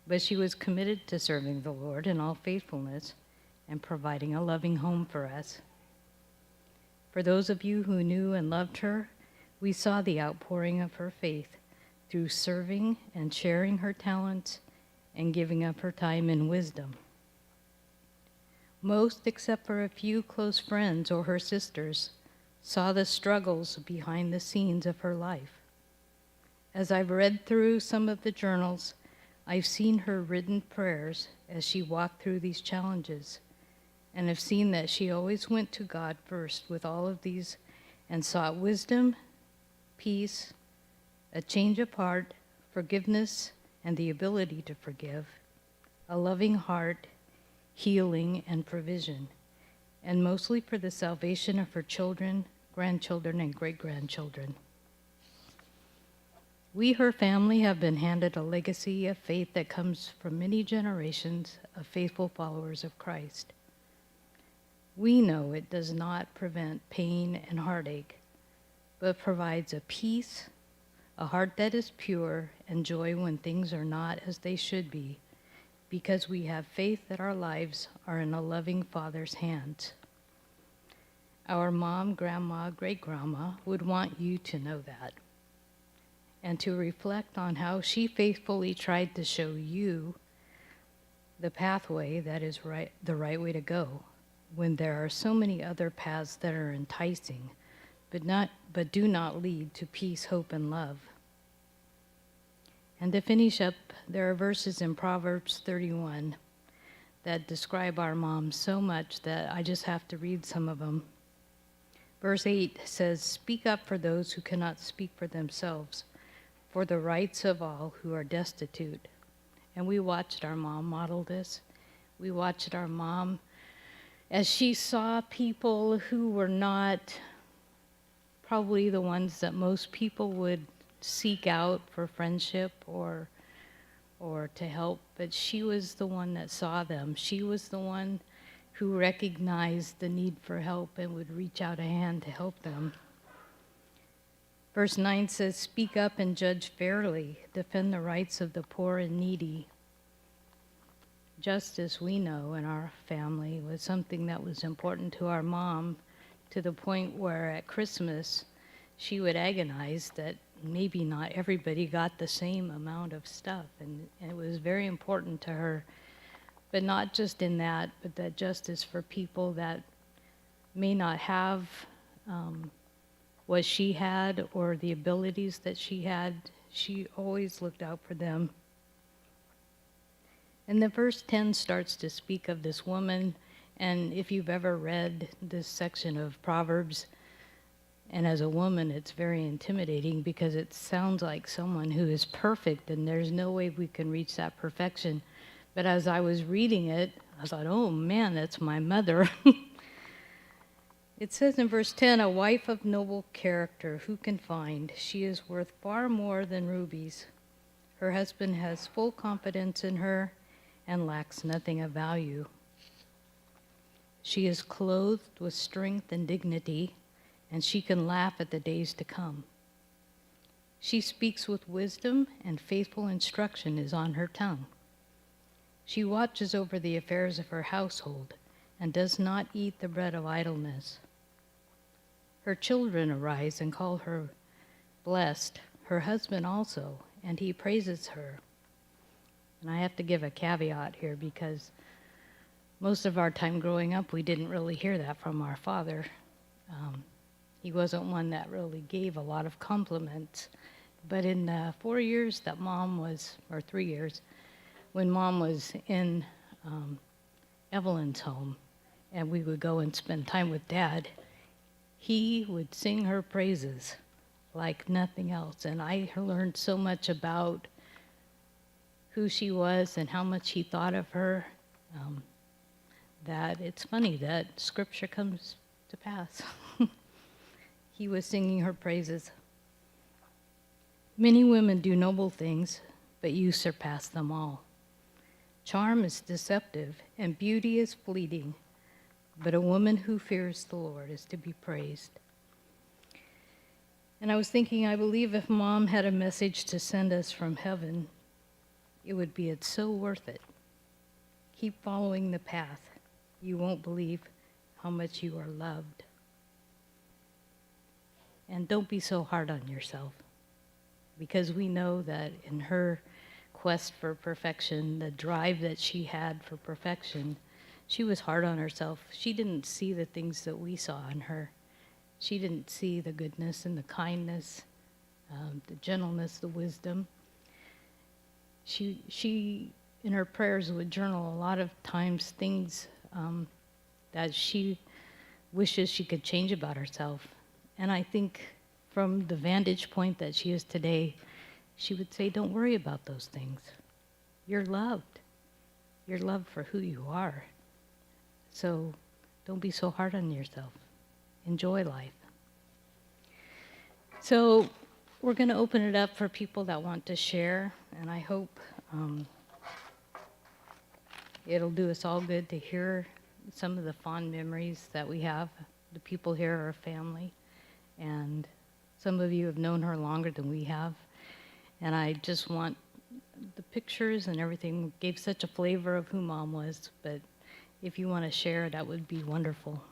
But she was committed to serving the Lord in all faithfulness and providing a loving home for us. For those of you who knew and loved her, we saw the outpouring of her faith through serving and sharing her talents and giving up her time and wisdom. Most, except for a few close friends or her sisters, saw the struggles behind the scenes of her life. As I've read through some of the journals, I've seen her written prayers as she walked through these challenges, and have seen that she always went to God first with all of these and sought wisdom, peace, a change of heart, forgiveness, and the ability to forgive, a loving heart, healing, and provision, and mostly for the salvation of her children, grandchildren, and great-grandchildren. We, her family, have been handed a legacy of faith that comes from many generations of faithful followers of Christ. We know it does not prevent pain and heartache, but provides a peace, a heart that is pure, and joy when things are not as they should be, because we have faith that our lives are in a loving Father's hands. Our mom, grandma, great-grandma would want you to know that, and to reflect on how she faithfully tried to show you the pathway that is the right way to go, when there are so many other paths that are enticing, but do not lead to peace, hope, and love. And to finish up, there are verses in Proverbs 31 that describe our mom so much that I just have to read some of them. Verse 8 says, "Speak up for those who cannot speak for themselves, for the rights of all who are destitute." And we watched our mom model this. We watched our mom as she saw people who were not probably the ones that most people would seek out for friendship or to help, but she was the one that saw them. She was the one who recognized the need for help and would reach out a hand to help them. Verse 9 says, "Speak up and judge fairly. Defend the rights of the poor and needy." Justice, we know, in our family was something that was important to our mom, to the point where at Christmas she would agonize that maybe not everybody got the same amount of stuff, and it was very important to her. But not just in that, but that justice for people that may not have what she had or the abilities that she had. She always looked out for them. And the verse 10 starts to speak of this woman, and if you've ever read this section of Proverbs, and as a woman, it's very intimidating because it sounds like someone who is perfect, and there's no way we can reach that perfection. But as I was reading it, I thought, oh man, that's my mother. It says in verse 10, "A wife of noble character, who can find? She is worth far more than rubies. Her husband has full confidence in her and lacks nothing of value. She is clothed with strength and dignity, and she can laugh at the days to come. She speaks with wisdom, and faithful instruction is on her tongue. She watches over the affairs of her household and does not eat the bread of idleness. Her children arise and call her blessed, her husband also, and he praises her. And I have to give a caveat here because most of our time growing up, we didn't really hear that from our father. He wasn't one that really gave a lot of compliments. But in the 4 years that Mom was, or 3 years, when Mom was in Evelyn's home, and we would go and spend time with Dad, he would sing her praises like nothing else. And I learned so much about who she was and how much he thought of her, that it's funny that scripture comes to pass. He was singing her praises. Many women do noble things, but you surpass them all. Charm is deceptive and beauty is fleeting, but a woman who fears the Lord is to be praised. And I was thinking, I believe if Mom had a message to send us from heaven, it would be, it's so worth it. Keep following the path. You won't believe how much you are loved. And don't be so hard on yourself, because we know that in her quest for perfection, the drive that she had for perfection, she was hard on herself. She didn't see the things that we saw in her. She didn't see the goodness and the kindness, the gentleness, the wisdom. She in her prayers would journal a lot of times things that she wishes she could change about herself. And I think from the vantage point that she is today, she would say, don't worry about those things. You're loved. You're loved for who you are. So don't be so hard on yourself. Enjoy life. So we're going to open it up for people that want to share, and I hope it'll do us all good to hear some of the fond memories that we have. The people here are a family, and some of you have known her longer than we have. And I just want the pictures and everything gave such a flavor of who Mom was, but if you want to share, that would be wonderful.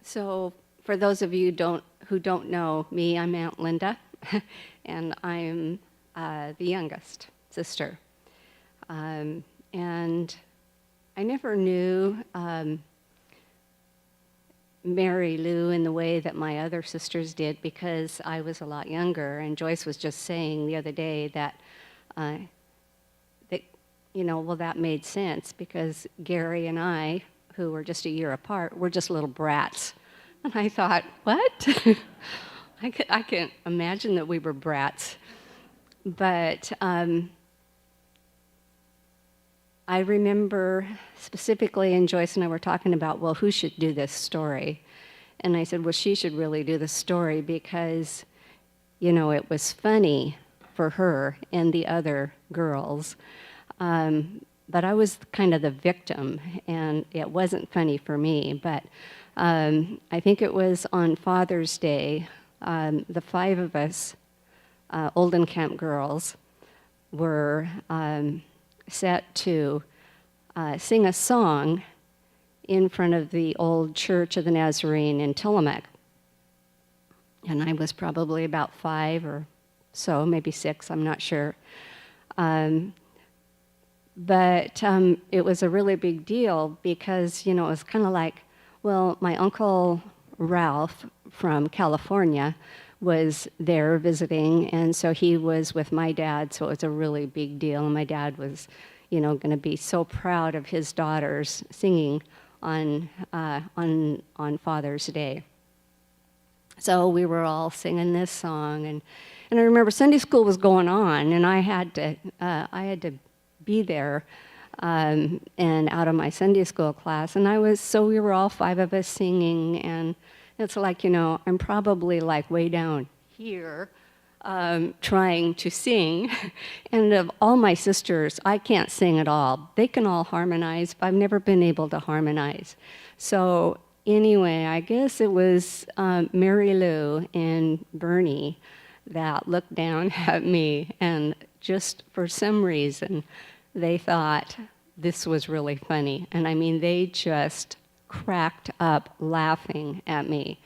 So for those of you who don't know me, I'm Aunt Linda, and I'm the youngest sister. And I never knew Marylou in the way that my other sisters did because I was a lot younger. And Joyce was just saying the other day that, well, that made sense because Gary and I, who were just a year apart, were just little brats. And I thought, what? I can't imagine that we were brats. But I remember specifically, and Joyce and I were talking about, well, who should do this story? And I said, well, she should really do the story because, it was funny for her and the other girls. But I was kind of the victim, and it wasn't funny for me. But I think it was on Father's Day, the 5 of us, Oldenkamp girls, were set to sing a song in front of the old Church of the Nazarene in Tillamook. And I was probably about 5 or so, maybe 6, I'm not sure. But it was a really big deal because, it was kind of like, well, my Uncle Ralph from California was there visiting, and so he was with my dad, so it was a really big deal. And my dad was, going to be so proud of his daughters singing on Father's Day. So we were all singing this song, and I remember Sunday school was going on, and I had to be there and out of my Sunday school class, and so we were all 5 of us singing, and it's like, I'm probably like way down here trying to sing, and of all my sisters, I can't sing at all. They can all harmonize, but I've never been able to harmonize. So anyway, I guess it was Marylou and Bernie that looked down at me, and just for some reason, they thought this was really funny. And I mean, they just cracked up laughing at me.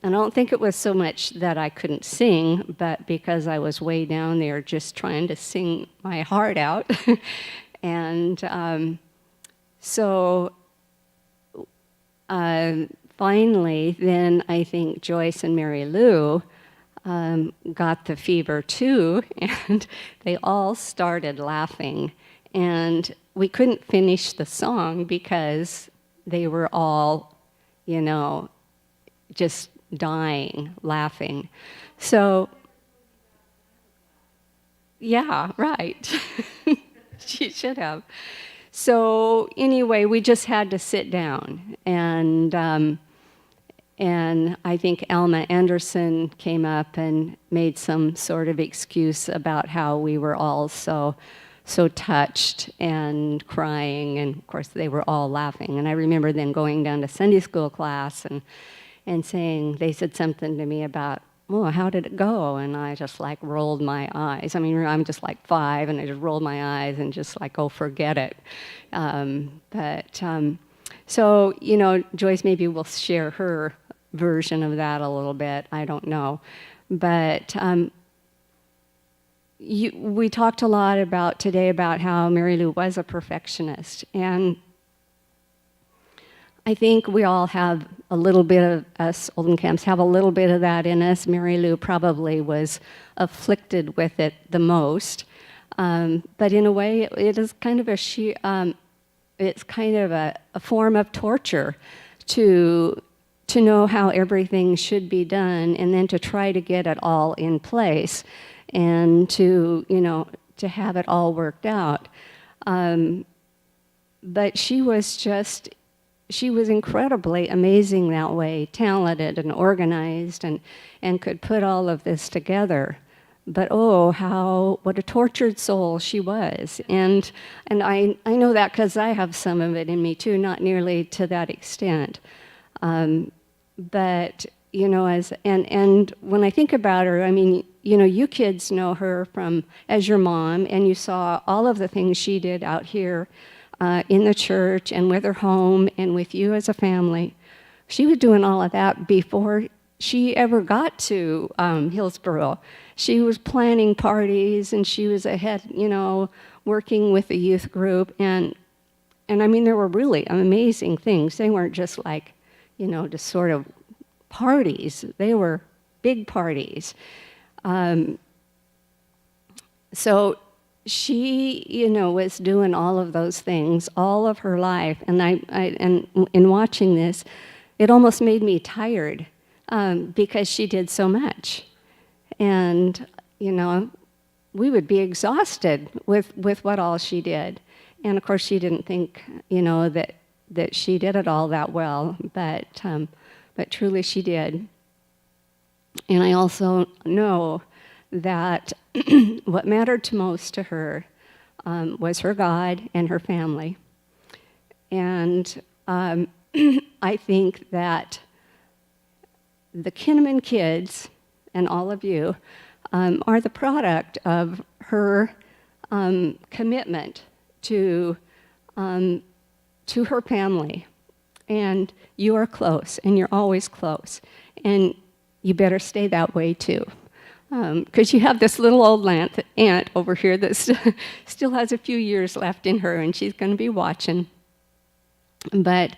And I don't think it was so much that I couldn't sing, but because I was way down there just trying to sing my heart out. And so finally, then I think Joyce and Marylou got the fever too, and they all started laughing. And we couldn't finish the song because they were all, just dying, laughing. So, yeah, right. She should have. So anyway, we just had to sit down, and I think Alma Anderson came up and made some sort of excuse about how we were all so touched and crying, and of course they were all laughing. And I remember then going down to Sunday school class and saying, they said something to me about, oh, how did it go? And I just like rolled my eyes. I mean, I'm just like 5, and I just rolled my eyes and just like, oh, forget it. So, Joyce maybe will share her version of that a little bit. I don't know. But we talked a lot today about how Marylou was a perfectionist. And I think we all have a little bit of, us Oldenkamps have a little bit of that in us. Marylou probably was afflicted with it the most. But in a way, it is kind of it's kind of a form of torture to know how everything should be done, and then to try to get it all in place, and to have it all worked out. But she was incredibly amazing that way, talented and organized, and could put all of this together. But oh, what a tortured soul she was. And I know that because I have some of it in me too, not nearly to that extent. But, and when I think about her, I mean, you kids know her as your mom, and you saw all of the things she did out here in the church and with her home and with you as a family. She was doing all of that before she ever got to Hillsboro. She was planning parties, and she was ahead, working with the youth group. And I mean, there were really amazing things. They weren't just like, just sort of parties. They were big parties. So she, was doing all of those things all of her life. And and in watching this, it almost made me tired because she did so much. And, we would be exhausted with what all she did. And of course, she didn't think, that she did it all that well, but truly she did. And I also know that what mattered most to her was her God and her family. And I think that the Kinnaman kids and all of you are the product of her commitment to her family. And you are close, and you're always close. And you better stay that way too. Because you have this little old aunt over here that still has a few years left in her, and she's going to be watching. But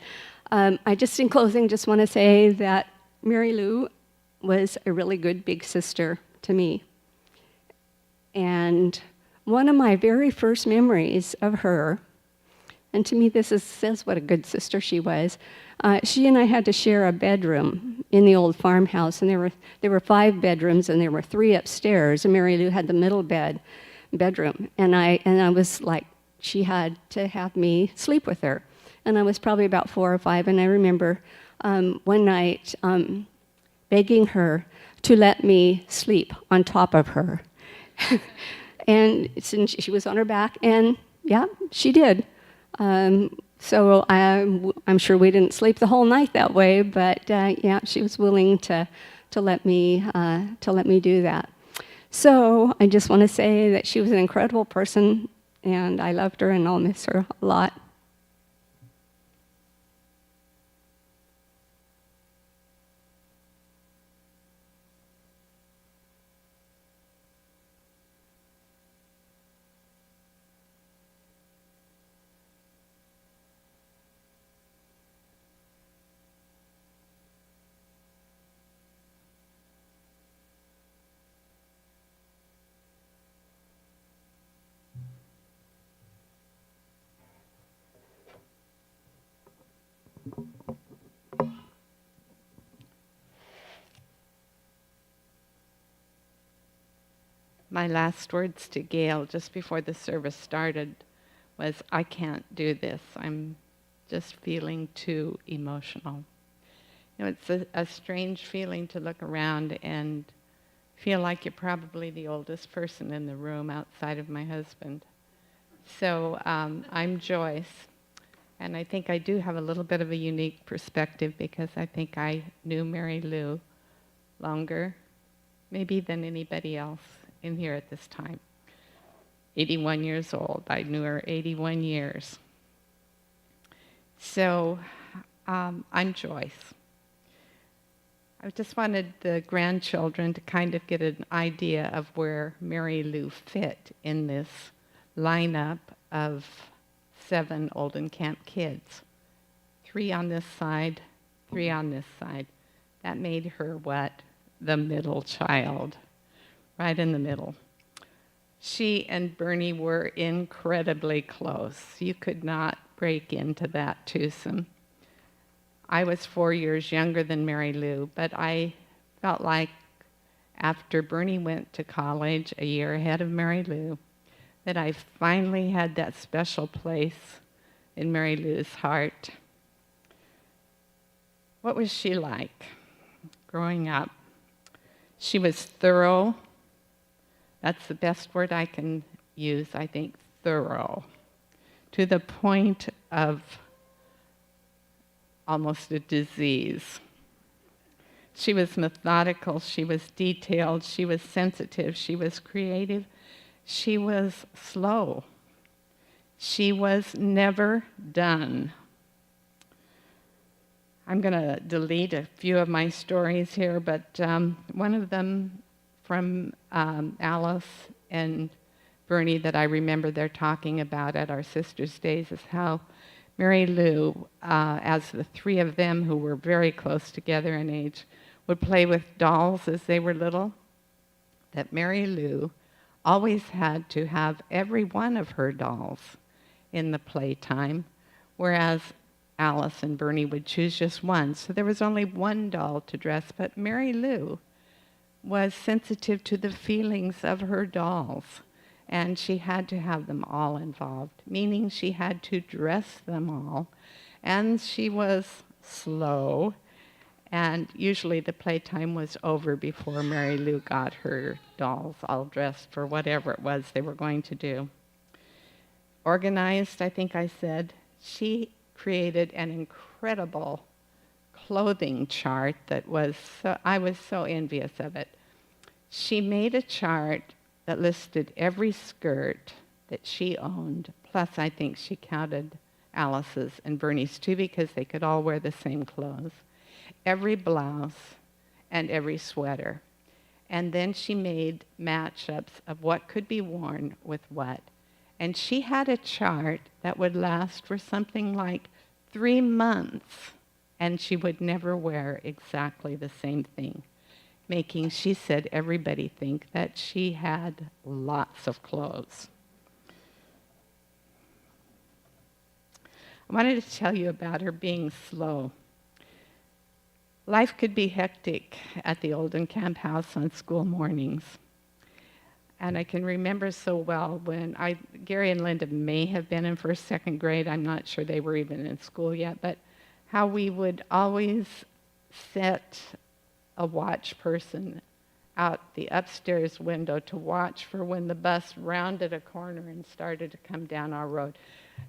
I just, in closing, just want to say that Marylou was a really good big sister to me. And one of my very first memories of her And to me, says what a good sister she was. She and I had to share a bedroom in the old farmhouse, and there were 5 bedrooms, and there were 3 upstairs. And Marylou had the middle bedroom, and I was like, she had to have me sleep with her, and I was probably about 4 or 5, and I remember one night begging her to let me sleep on top of her, and since she was on her back, and yeah, she did. So I'm sure we didn't sleep the whole night that way, but yeah, she was willing to let me do that. So I just want to say that she was an incredible person, and I loved her, and I'll miss her a lot. My last words to Gail just before the service started was, I can't do this. I'm just feeling too emotional. You know, it's a strange feeling to look around and feel like you're probably the oldest person in the room outside of my husband. So I'm Joyce, and I think I do have a little bit of a unique perspective because I think I knew Marylou longer, maybe than anybody else in here at this time. 81 years old. I knew her 81 years. So I'm Joyce. I just wanted the grandchildren to kind of get an idea of where Marylou fit in this lineup of 7 Oldenkamp kids. 3 on this side, 3 on this side. That made her what? The middle child. Right in the middle. She and Bernie were incredibly close. You could not break into that twosome. I was 4 years younger than Marylou, but I felt like after Bernie went to college a year ahead of Marylou, that I finally had that special place in Marylou's heart. What was she like growing up? She was thorough. That's the best word I can use, I think, thorough, to the point of almost a disease. She was methodical, she was detailed, she was sensitive, she was creative, she was slow. She was never done. I'm going to delete a few of my stories here, but one of them from Alice and Bernie that I remember they're talking about at our Sisters' Days is how Marylou, as the 3 of them who were very close together in age, would play with dolls as they were little, that Marylou always had to have every one of her dolls in the playtime, whereas Alice and Bernie would choose just one. So there was only one doll to dress, but Marylou was sensitive to the feelings of her dolls, and she had to have them all involved, meaning she had to dress them all, and she was slow, and usually the playtime was over before Marylou got her dolls all dressed for whatever it was they were going to do. Organized, I think I said, she created an incredible clothing chart that I was so envious of it. She made a chart that listed every skirt that she owned, plus I think she counted Alice's and Bernie's too because they could all wear the same clothes, every blouse and every sweater. And then she made matchups of what could be worn with what. And she had a chart that would last for something like 3 months, and she would never wear exactly the same thing, making, she said, everybody think that she had lots of clothes. I wanted to tell you about her being slow. Life could be hectic at the Oldenkamp house on school mornings. And I can remember so well when Gary and Linda may have been in first, second grade. I'm not sure they were even in school yet, but how we would always set a watch person out the upstairs window to watch for when the bus rounded a corner and started to come down our road.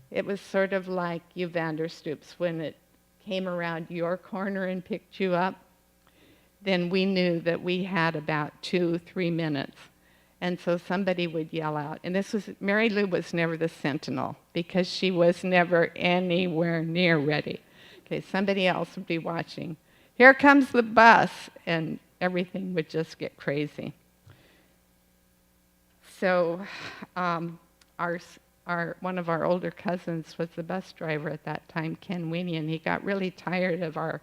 It was sort of like you Vanderstoops, when it came around your corner and picked you up, then we knew that we had about 2-3 minutes. And so somebody would yell out. And Marylou was never the sentinel because she was never anywhere near ready. Okay, somebody else would be watching. Here comes the bus, and everything would just get crazy. So one of our older cousins was the bus driver at that time, Ken Winnie, and he got really tired of our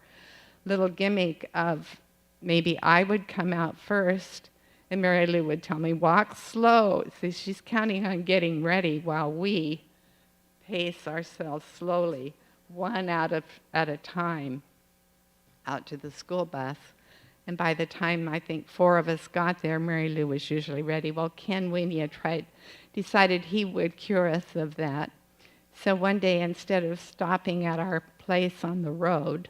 little gimmick of maybe I would come out first, and Marylou would tell me, walk slow. See, she's counting on getting ready while we pace ourselves slowly, one at a time, out to the school bus. And by the time I think 4 of us got there, Marylou was usually ready. Well, Ken Winnie decided he would cure us of that. So one day, instead of stopping at our place on the road,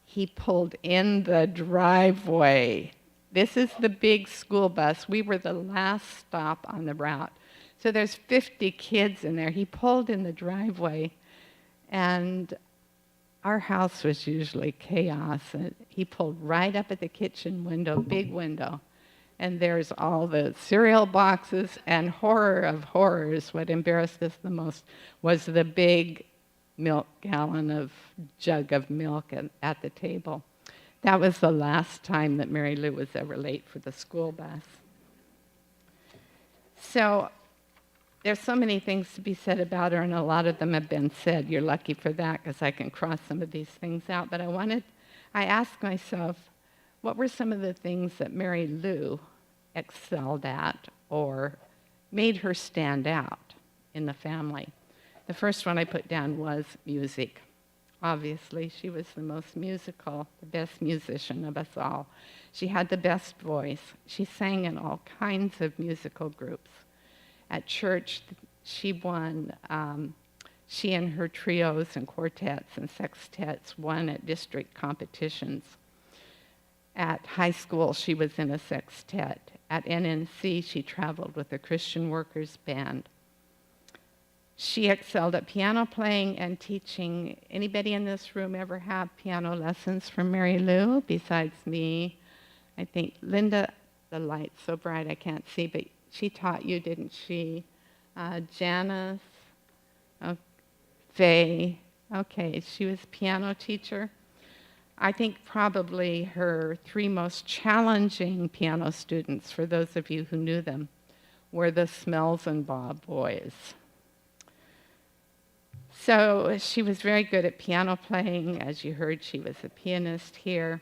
he pulled in the driveway. This is the big school bus. We were the last stop on the route. So there's 50 kids in there. He pulled in the driveway, and our house was usually chaos. And he pulled right up at the kitchen window, big window, and there's all the cereal boxes, and horror of horrors, what embarrassed us the most was the big jug of milk at the table. That was the last time that Marylou was ever late for the school bus. So there's so many things to be said about her, and a lot of them have been said. You're lucky for that, because I can cross some of these things out. But I asked myself, what were some of the things that Marylou excelled at or made her stand out in the family? The first one I put down was music. Obviously, she was the most musical, the best musician of us all. She had the best voice. She sang in all kinds of musical groups. At church, she won, she and her trios and quartets and sextets won at district competitions. At high school, she was in a sextet. At NNC, she traveled with the Christian Workers Band. She excelled at piano playing and teaching. Anybody in this room ever have piano lessons from Marylou besides me? I think Linda, the light's so bright I can't see, but she taught you, didn't she? Janice, Faye, okay, she was piano teacher. I think probably her 3 most challenging piano students, for those of you who knew them, were the Smells and Bob boys. So she was very good at piano playing. As you heard, she was a pianist here.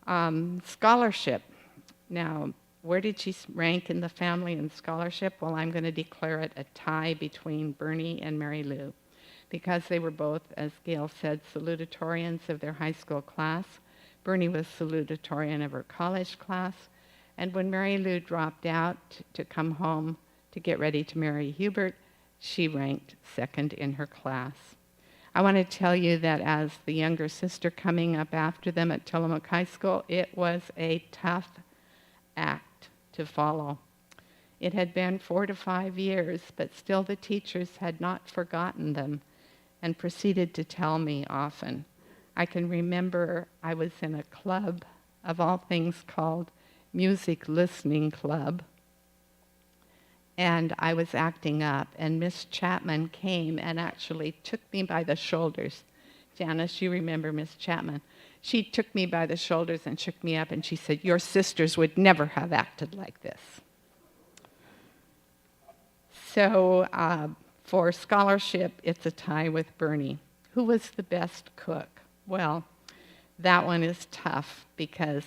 Scholarship. Now, where did she rank in the family in scholarship? Well, I'm going to declare it a tie between Bernie and Marylou, because they were both, as Gail said, salutatorians of their high school class. Bernie was salutatorian of her college class. And when Marylou dropped out to come home to get ready to marry Hubert, she ranked 2nd in her class. I want to tell you that as the younger sister coming up after them at Tillamook High School, it was a tough act to follow. It had been 4 to 5 years, but still the teachers had not forgotten them and proceeded to tell me often. I can remember I was in a club, of all things, called Music Listening Club, and I was acting up, and Miss Chapman came and actually took me by the shoulders. Janice, you remember Miss Chapman. She took me by the shoulders and shook me up, and she said, "Your sisters would never have acted like this." So for scholarship, it's a tie with Bernie. Who was the best cook? Well, that one is tough because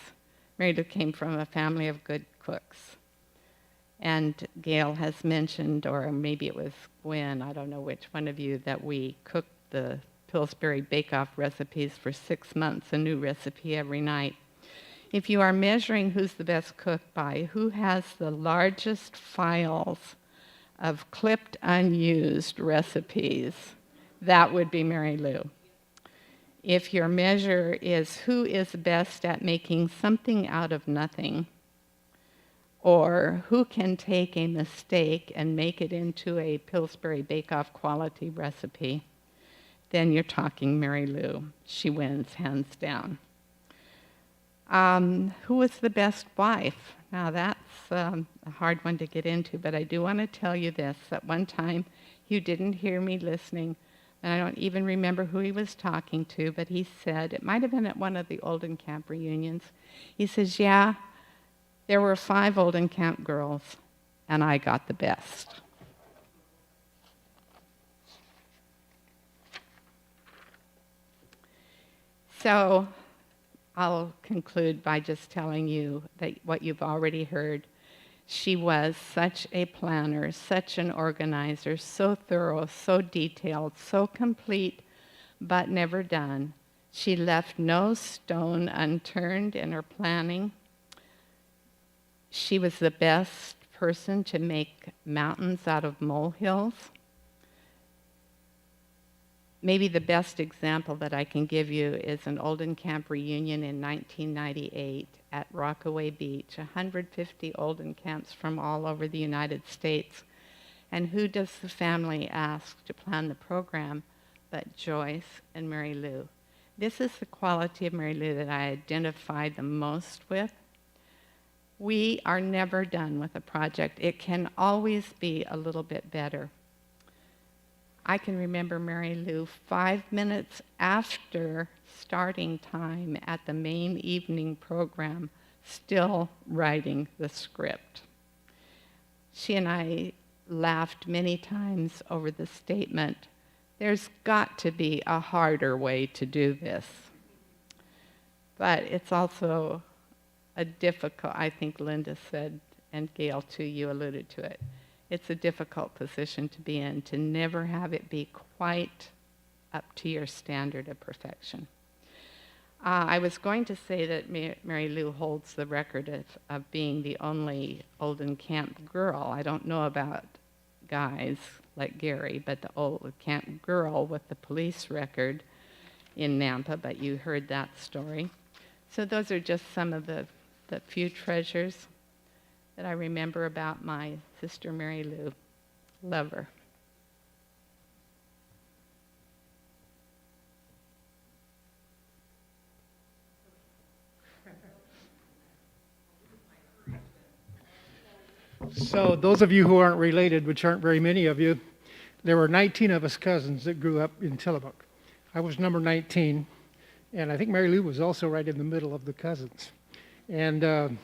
Marylou came from a family of good cooks. And Gail has mentioned, or maybe it was Gwen, I don't know which one of you, that we cooked the Pillsbury Bake-Off recipes for 6 months, a new recipe every night. If you are measuring who's the best cook by who has the largest files of clipped unused recipes, that would be Marylou. If your measure is who is best at making something out of nothing, or who can take a mistake and make it into a Pillsbury Bake-Off quality recipe, then you're talking Marylou. She wins hands down. Who was the best wife? Now that's a hard one to get into, but I do want to tell you this. At one time, you didn't hear me listening, and I don't even remember who he was talking to, but he said, it might have been at one of the Oldenkamp reunions, he says, yeah, there were 5 Oldenkamp girls, and I got the best. So I'll conclude by just telling you that what you've already heard. She was such a planner, such an organizer, so thorough, so detailed, so complete, but never done. She left no stone unturned in her planning. She was the best person to make mountains out of molehills. Maybe the best example that I can give you is an Oldenkamp reunion in 1998 at Rockaway Beach, 150 Oldenkamps from all over the United States. And who does the family ask to plan the program but Joyce and Marylou? This is the quality of Marylou that I identify the most with. We are never done with a project. It can always be a little bit better. I can remember Marylou 5 minutes after starting time at the main evening program, still writing the script. She and I laughed many times over the statement, there's got to be a harder way to do this. But it's also a difficult, I think Linda said, and Gail too, you alluded to it, it's a difficult position to be in, to never have it be quite up to your standard of perfection. I was going to say that Marylou holds the record of being the only Oldenkamp girl. I don't know about guys like Gary, but the Oldenkamp girl with the police record in Nampa, but you heard that story. So those are just some of the few treasures that I remember about my sister Marylou. Love her. So those of you who aren't related, which aren't very many of you, there were 19 of us cousins that grew up in Tillamook. I was number 19, and I think Marylou was also right in the middle of the cousins. And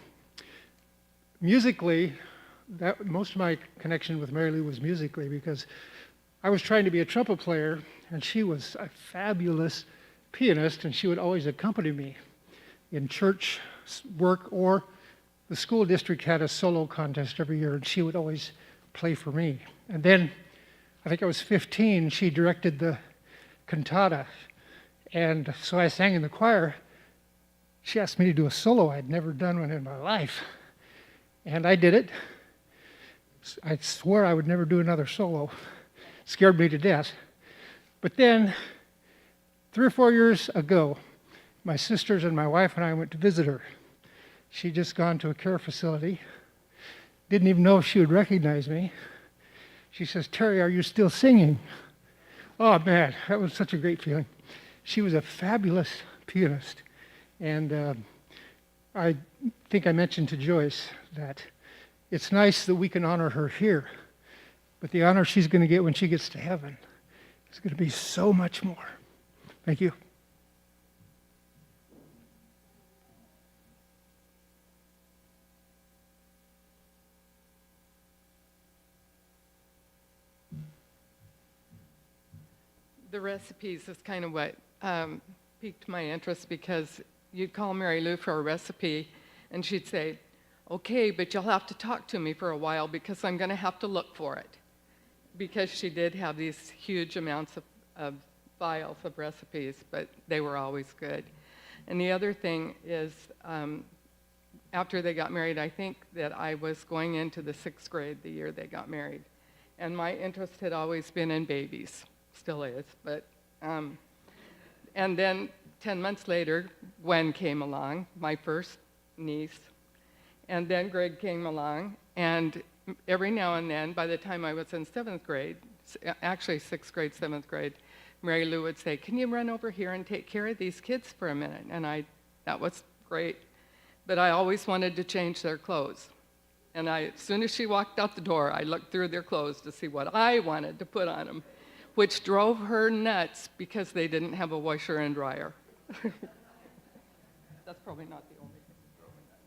musically, most of my connection with Marylou was musically, because I was trying to be a trumpet player, and she was a fabulous pianist, and she would always accompany me in church work, or the school district had a solo contest every year, and she would always play for me. And then, I think I was 15, she directed the cantata, and so I sang in the choir. She asked me to do a solo. I'd never done one in my life, and I did it. I swore I would never do another solo. Scared me to death. But then, 3 or 4 years ago, my sisters and my wife and I went to visit her. She'd just gone to a care facility. Didn't even know if she would recognize me. She says, "Terry, are you still singing?" Oh man, that was such a great feeling. She was a fabulous pianist. And I think I mentioned to Joyce that it's nice that we can honor her here, but the honor she's going to get when she gets to heaven is going to be so much more. Thank you. The recipes is kind of what piqued my interest, because you'd call Marylou for a recipe and she'd say, "Okay, but you'll have to talk to me for a while because I'm going to have to look for it." Because she did have these huge amounts of files of recipes, but they were always good. And the other thing is, after they got married, I think that I was going into the 6th grade the year they got married. And my interest had always been in babies, still is, but, and then 10 months later, Gwen came along, my first niece, and then Greg came along, and every now and then, by the time I was in 7th grade, actually 6th grade, 7th grade, Marylou would say, "Can you run over here and take care of these kids for a minute?" And that was great. But I always wanted to change their clothes. And as soon as she walked out the door, I looked through their clothes to see what I wanted to put on them, which drove her nuts because they didn't have a washer and dryer. That's probably not the only thing that drove her nuts.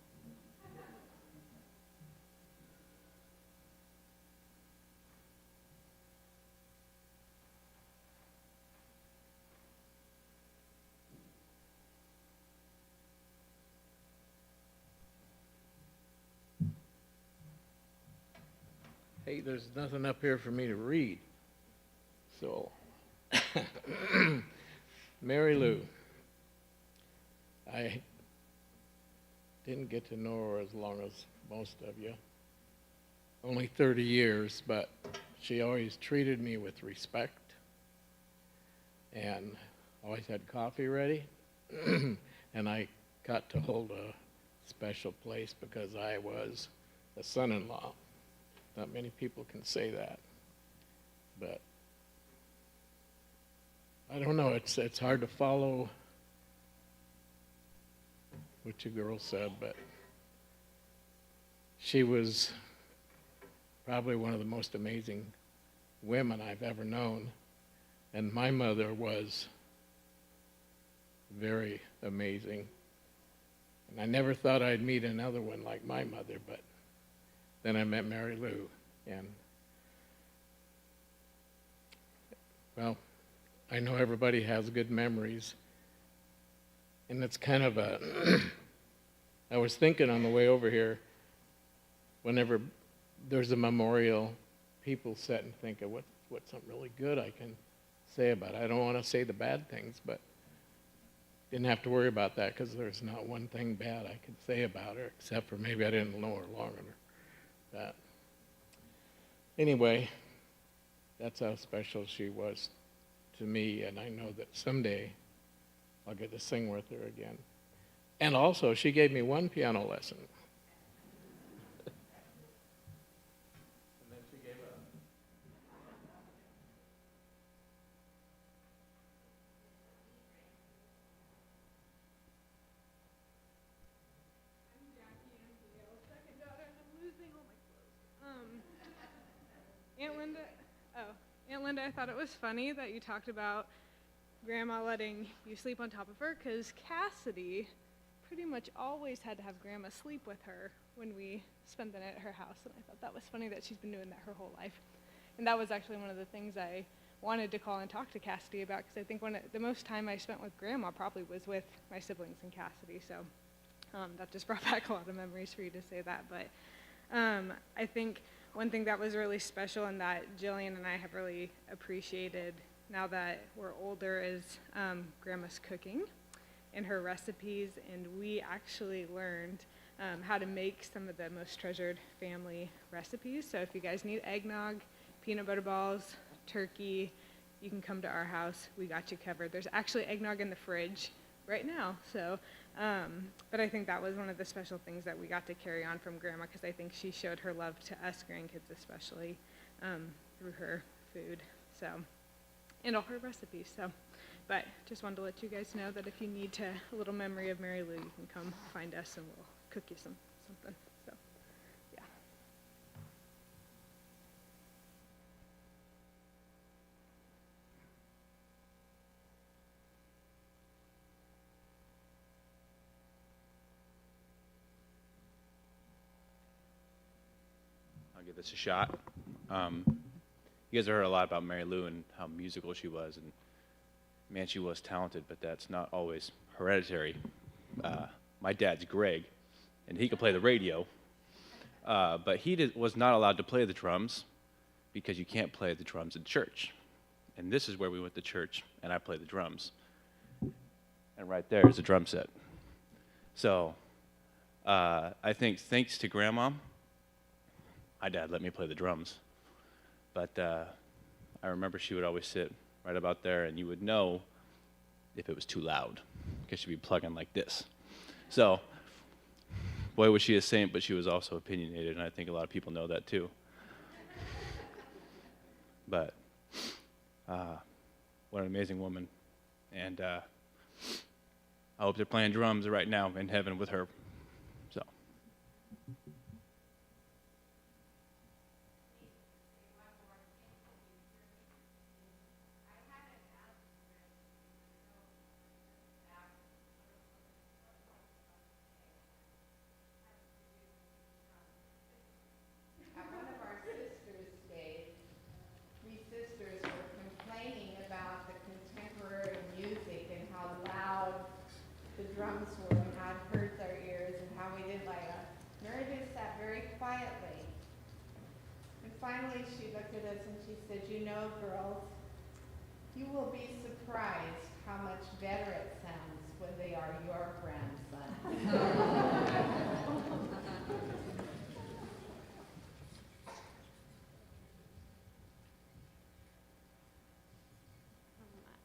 Hey, there's nothing up here for me to read. So, Marylou, I didn't get to know her as long as most of you. Only 30 years, but she always treated me with respect and always had coffee ready. And I got to hold a special place because I was a son-in-law. Not many people can say that, but I don't know, it's hard to follow what you girls said, but she was probably one of the most amazing women I've ever known, and my mother was very amazing, and I never thought I'd meet another one like my mother, but then I met Marylou, and, well, I know everybody has good memories, and it's kind of I was thinking on the way over here, whenever there's a memorial, people sit and think of what's something really good I can say about it. I don't want to say the bad things, but didn't have to worry about that because there's not one thing bad I could say about her, except for maybe I didn't know her long enough. That. Anyway, that's how special she was to me, and I know that someday I'll get to sing with her again. And also, she gave me one piano lesson. And then she gave a Aunt Linda, I thought it was funny that you talked about Grandma letting you sleep on top of her, because Cassidy pretty much always had to have Grandma sleep with her when we spent the night at her house, and I thought that was funny that she's been doing that her whole life. And that was actually one of the things I wanted to call and talk to Cassidy about, because I think the most time I spent with Grandma probably was with my siblings and Cassidy, so that just brought back a lot of memories for you to say that. But I think one thing that was really special and that Jillian and I have really appreciated now that we're older is Grandma's cooking and her recipes, and we actually learned how to make some of the most treasured family recipes. So if you guys need eggnog, peanut butter balls, turkey, you can come to our house. We got you covered. There's actually eggnog in the fridge right now. So, but I think that was one of the special things that we got to carry on from Grandma, because I think she showed her love to us grandkids especially through her food, so, and all her recipes. So, but just wanted to let you guys know that if you need a little memory of Marylou, you can come find us and we'll cook you something. So, yeah. I'll give this a shot. You guys have heard a lot about Marylou and how musical she was, and man, she was talented, but that's not always hereditary. My dad's Greg, and he could play the radio, but he was not allowed to play the drums because you can't play the drums in church. and this is where we went to church, and I play the drums. And right there is a drum set. So I think thanks to Grandma, my dad let me play the drums. But I remember she would always sit right about there, and you would know if it was too loud, because she'd be plugging like this. So, boy, was she a saint, but she was also opinionated, and I think a lot of people know that too. But what an amazing woman. And I hope they're playing drums right now in heaven with her. So. At one of our sisters' days, we sisters were complaining about the contemporary music and how loud the drums were and how it hurts our ears and how we didn't like it. Meredith sat very quietly. And finally she looked at us and she said, "You know, girls, you will be surprised how much better it sounds when they are your grandson."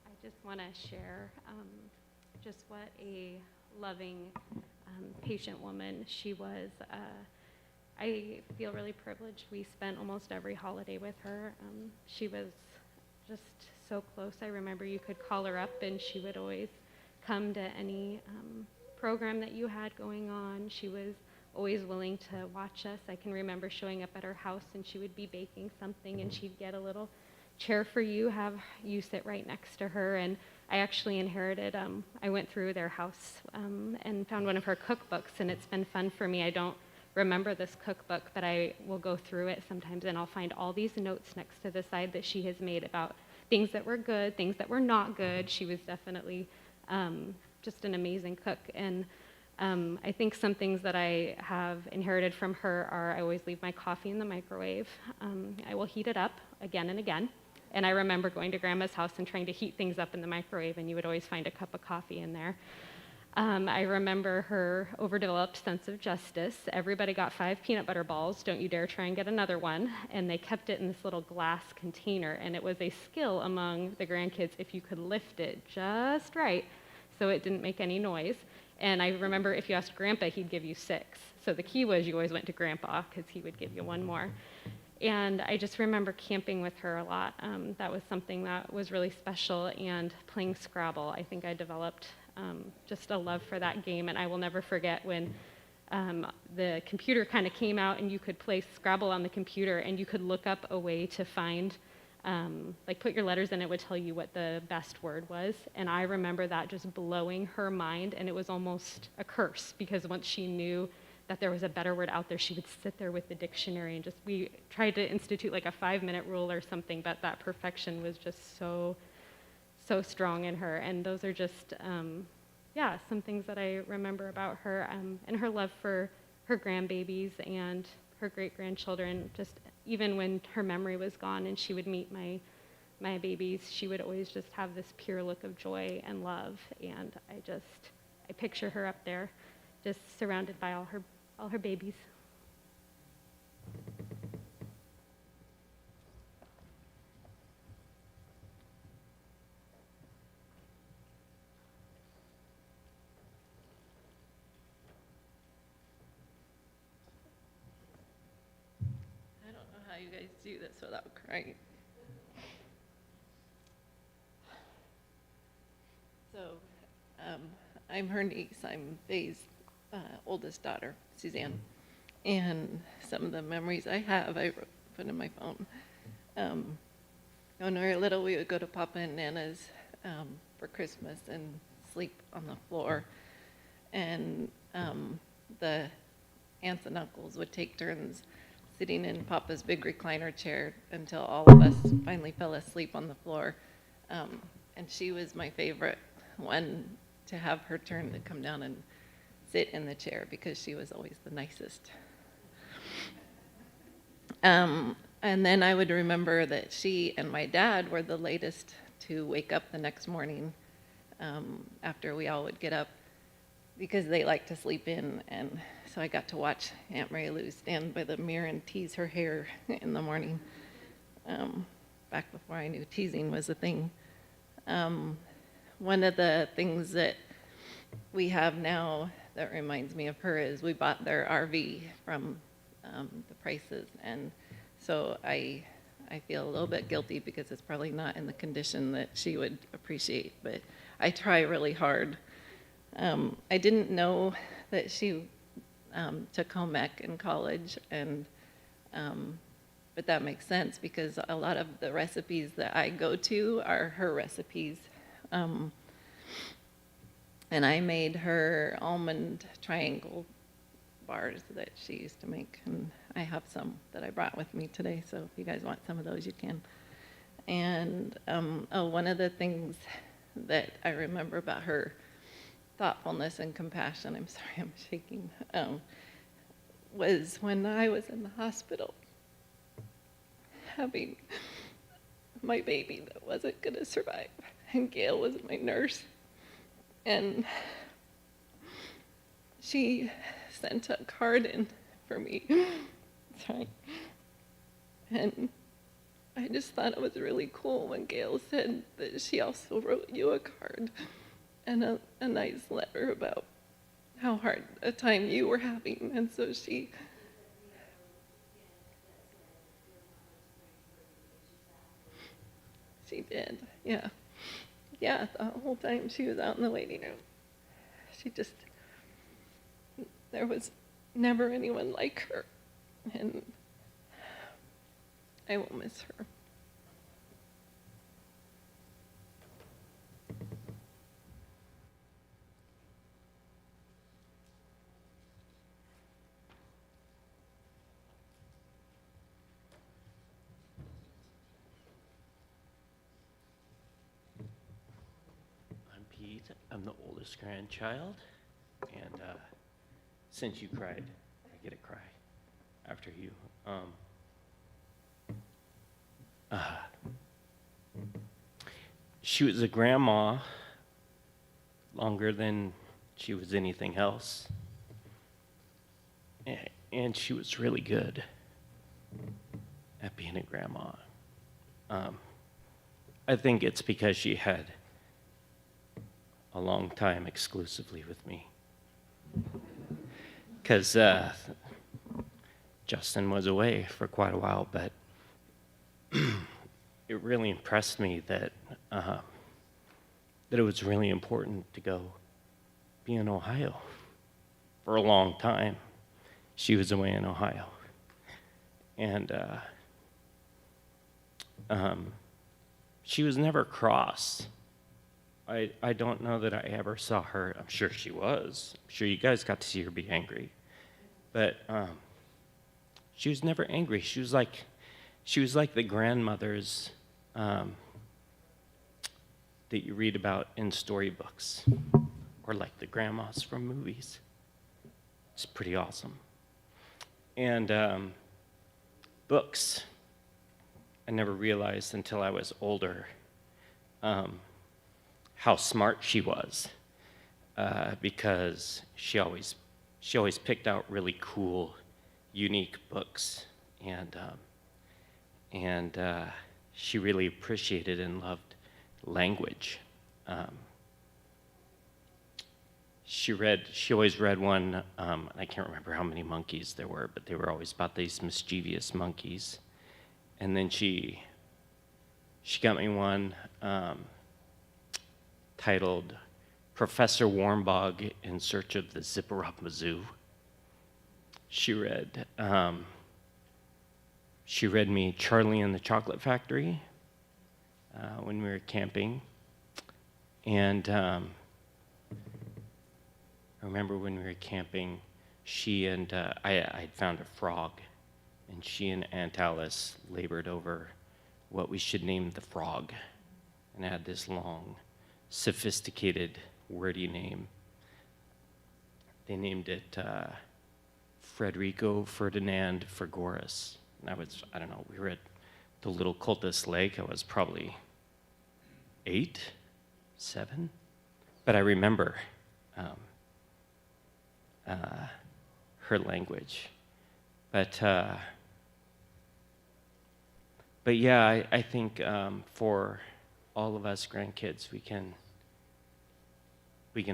I just want to share just what a loving, patient woman she was. I feel really privileged. We spent almost every holiday with her. She was just so close. I remember you could call her up and she would always come to any program that you had going on. She was always willing to watch us. I can remember showing up at her house and she would be baking something and she'd get a little chair for you, have you sit right next to her. And I actually inherited, I went through their house and found one of her cookbooks, and it's been fun for me. I don't remember this cookbook, but I will go through it sometimes and I'll find all these notes next to the side that she has made about things that were good, things that were not good. She was definitely just an amazing cook. And I think some things that I have inherited from her are I always leave my coffee in the microwave. I will heat it up again and again. And I remember going to Grandma's house and trying to heat things up in the microwave, and you would always find a cup of coffee in there. I remember her overdeveloped sense of justice. Everybody got 5 peanut butter balls. Don't you dare try and get another one. And they kept it in this little glass container. And it was a skill among the grandkids if you could lift it just right so it didn't make any noise. And I remember if you asked Grandpa, he'd give you 6. So the key was you always went to Grandpa because he would give you one more. And I just remember camping with her a lot. That was something that was really special. And playing Scrabble, I think I developed just a love for that game. And I will never forget when the computer kind of came out and you could play Scrabble on the computer and you could look up a way to find, like put your letters in, it would tell you what the best word was. And I remember that just blowing her mind, and it was almost a curse because once she knew that there was a better word out there, she would sit there with the dictionary and we tried to institute like a 5-minute rule or something, but that perfection was just so strong in her. And those are just, some things that I remember about her, and her love for her grandbabies and her great-grandchildren. Just even when her memory was gone and she would meet my babies, she would always just have this pure look of joy and love. And I picture her up there just surrounded by all her babies. I don't know how you guys do this without crying. So, I'm her niece. I'm Faye's oldest daughter, Suzanne. And some of the memories I have, I put in my phone. When we were little, we would go to Papa and Nana's for Christmas and sleep on the floor. And the aunts and uncles would take turns sitting in Papa's big recliner chair until all of us finally fell asleep on the floor. And she was my favorite one to have her turn to come down and sit in the chair because she was always the nicest. And then I would remember that she and my dad were the latest to wake up the next morning after we all would get up because they like to sleep in. And so I got to watch Aunt Marylou stand by the mirror and tease her hair in the morning, back before I knew teasing was a thing. One of the things that we have now that reminds me of her is we bought their RV from the Prices, and so I feel a little bit guilty because it's probably not in the condition that she would appreciate, but I try really hard. I didn't know that she took home ec in college, and but that makes sense because a lot of the recipes that I go to are her recipes. And I made her almond triangle bars that she used to make, and I have some that I brought with me today, so if you guys want some of those, you can. And one of the things that I remember about her thoughtfulness and compassion, I'm sorry, I'm shaking, was when I was in the hospital having my baby that wasn't going to survive, and Gail was my nurse, and she sent a card in for me. Sorry. And I just thought it was really cool when Gail said that she also wrote you a card and a nice letter about how hard a time you were having. And so she did, yeah. Yeah, the whole time she was out in the waiting room. There was never anyone like her, and I will miss her. I'm Pete. I'm the oldest grandchild, and since you cried, I get a cry after you. She was a grandma longer than she was anything else, and she was really good at being a grandma. I think it's because she had a long time exclusively with me. Because Justin was away for quite a while, but it really impressed me that it was really important to go be in Ohio. For a long time, she was away in Ohio. And she was never cross. I don't know that I ever saw her. I'm sure she was. I'm sure you guys got to see her be angry. But she was never angry. She was like the grandmothers that you read about in storybooks, or like the grandmas from movies. It's pretty awesome. And books, I never realized until I was older how smart she was, because she always picked out really cool, unique books, and she really appreciated and loved language. She always read one, I can't remember how many monkeys there were, but they were always about these mischievous monkeys. And then she got me one titled Professor Warmbog in Search of the Zipper-Up-Mazoo. She read me Charlie and the Chocolate Factory when we were camping. And I remember when we were camping, she and I had found a frog, and she and Aunt Alice labored over what we should name the frog, and had this long, sophisticated, wordy name. They named it Frederico Ferdinand Fregoris, And I don't know, we were at the little cultist lake. I was probably 8, 7. But I remember her language. But yeah, I think for all of us grandkids, we can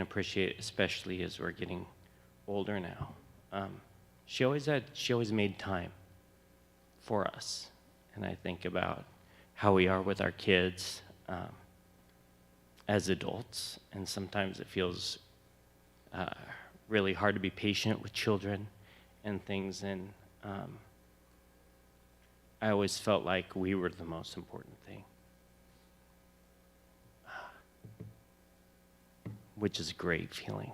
appreciate, especially as we're getting older now. She always made time for us, and I think about how we are with our kids as adults, and sometimes it feels really hard to be patient with children and things, and I always felt like we were the most important thing, which is a great feeling.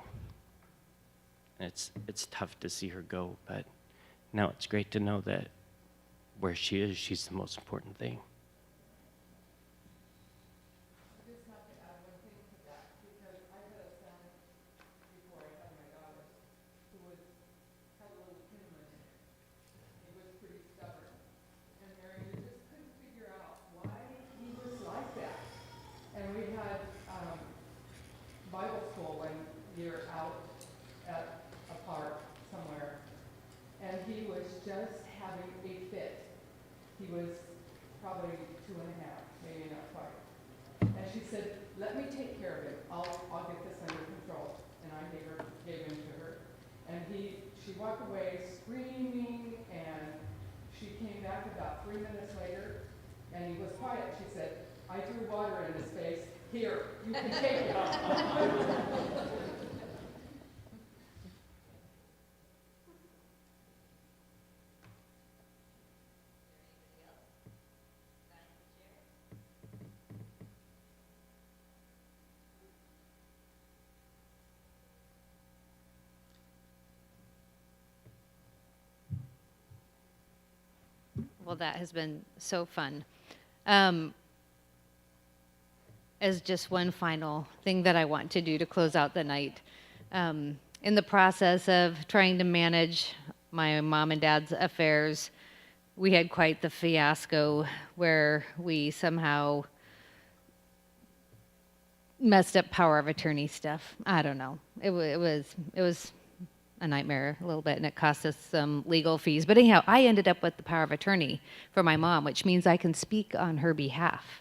And it's tough to see her go, but now it's great to know that where she is, she's the most important thing. And we had Bible school one year out at a park somewhere, and he was just having a fit. He was probably 2.5, maybe not quite. And she said, "Let me take care of it. I'll get this under control." And I gave him to her. And she walked away screaming, and she came back about 3 minutes later, and he was quiet. She said, "I threw water in his face. Here, you can take it." Well, that has been so fun. As just one final thing that I want to do to close out the night, in the process of trying to manage my mom and dad's affairs, we had quite the fiasco where we somehow messed up power of attorney stuff. I don't know. It was a nightmare a little bit, and it cost us some legal fees. But anyhow, I ended up with the power of attorney for my mom, which means I can speak on her behalf.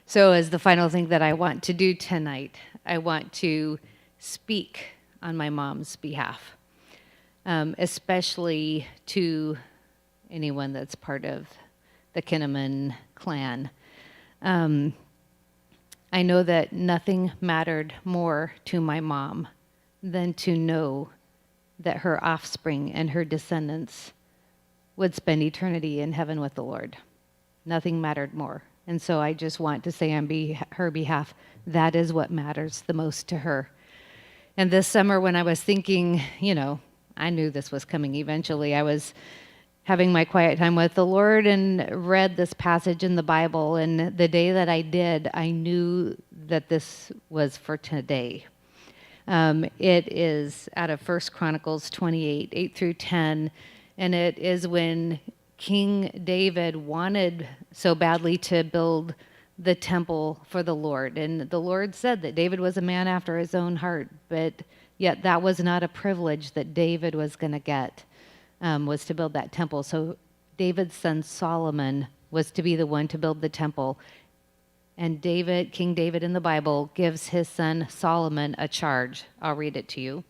So as the final thing that I want to do tonight, I want to speak on my mom's behalf, especially to anyone that's part of the Kinnaman clan. I know that nothing mattered more to my mom than to know that her offspring and her descendants would spend eternity in heaven with the Lord. Nothing mattered more. And so I just want to say on her behalf, that is what matters the most to her. And this summer when I was thinking, I knew this was coming eventually, I was having my quiet time with the Lord and read this passage in the Bible. And the day that I did, I knew that this was for today. It is out of 1 Chronicles 28, 8 through 10. And it is when King David wanted so badly to build the temple for the Lord. And the Lord said that David was a man after his own heart, but yet that was not a privilege that David was going to get, was to build that temple. So David's son Solomon was to be the one to build the temple. And King David in the Bible gives his son Solomon a charge. I'll read it to you.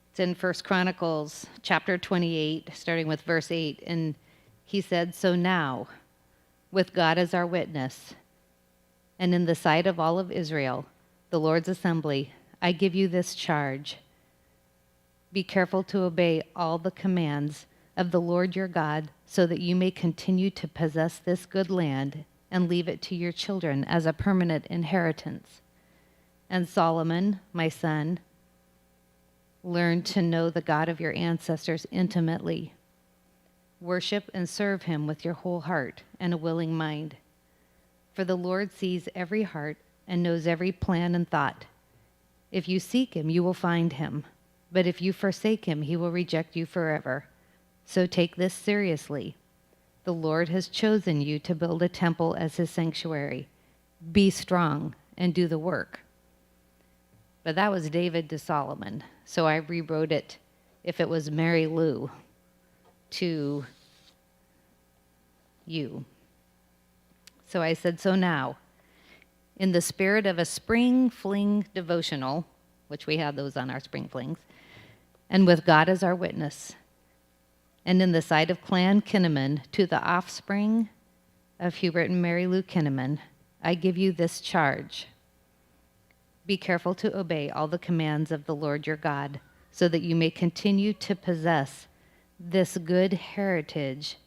It's in 1 Chronicles chapter 28, starting with verse 8. And he said, "So now, with God as our witness, and in the sight of all of Israel, the Lord's assembly, I give you this charge. Be careful to obey all the commands of the Lord your God, so that you may continue to possess this good land and leave it to your children as a permanent inheritance. And Solomon, my son, learn to know the God of your ancestors intimately. Worship and serve him with your whole heart and a willing mind. For the Lord sees every heart and knows every plan and thought. If you seek him, you will find him. But if you forsake him, he will reject you forever. So take this seriously. The Lord has chosen you to build a temple as his sanctuary. Be strong and do the work. But that was David to Solomon. So I rewrote it, if it was Marylou, to you. So I said, so now, in the spirit of a spring fling devotional, which we had those on our spring flings, and with God as our witness, and in the sight of Clan Kinnaman, to the offspring of Hubert and Marylou Kinnaman, I give you this charge. Be careful to obey all the commands of the Lord your God, so that you may continue to possess this good heritage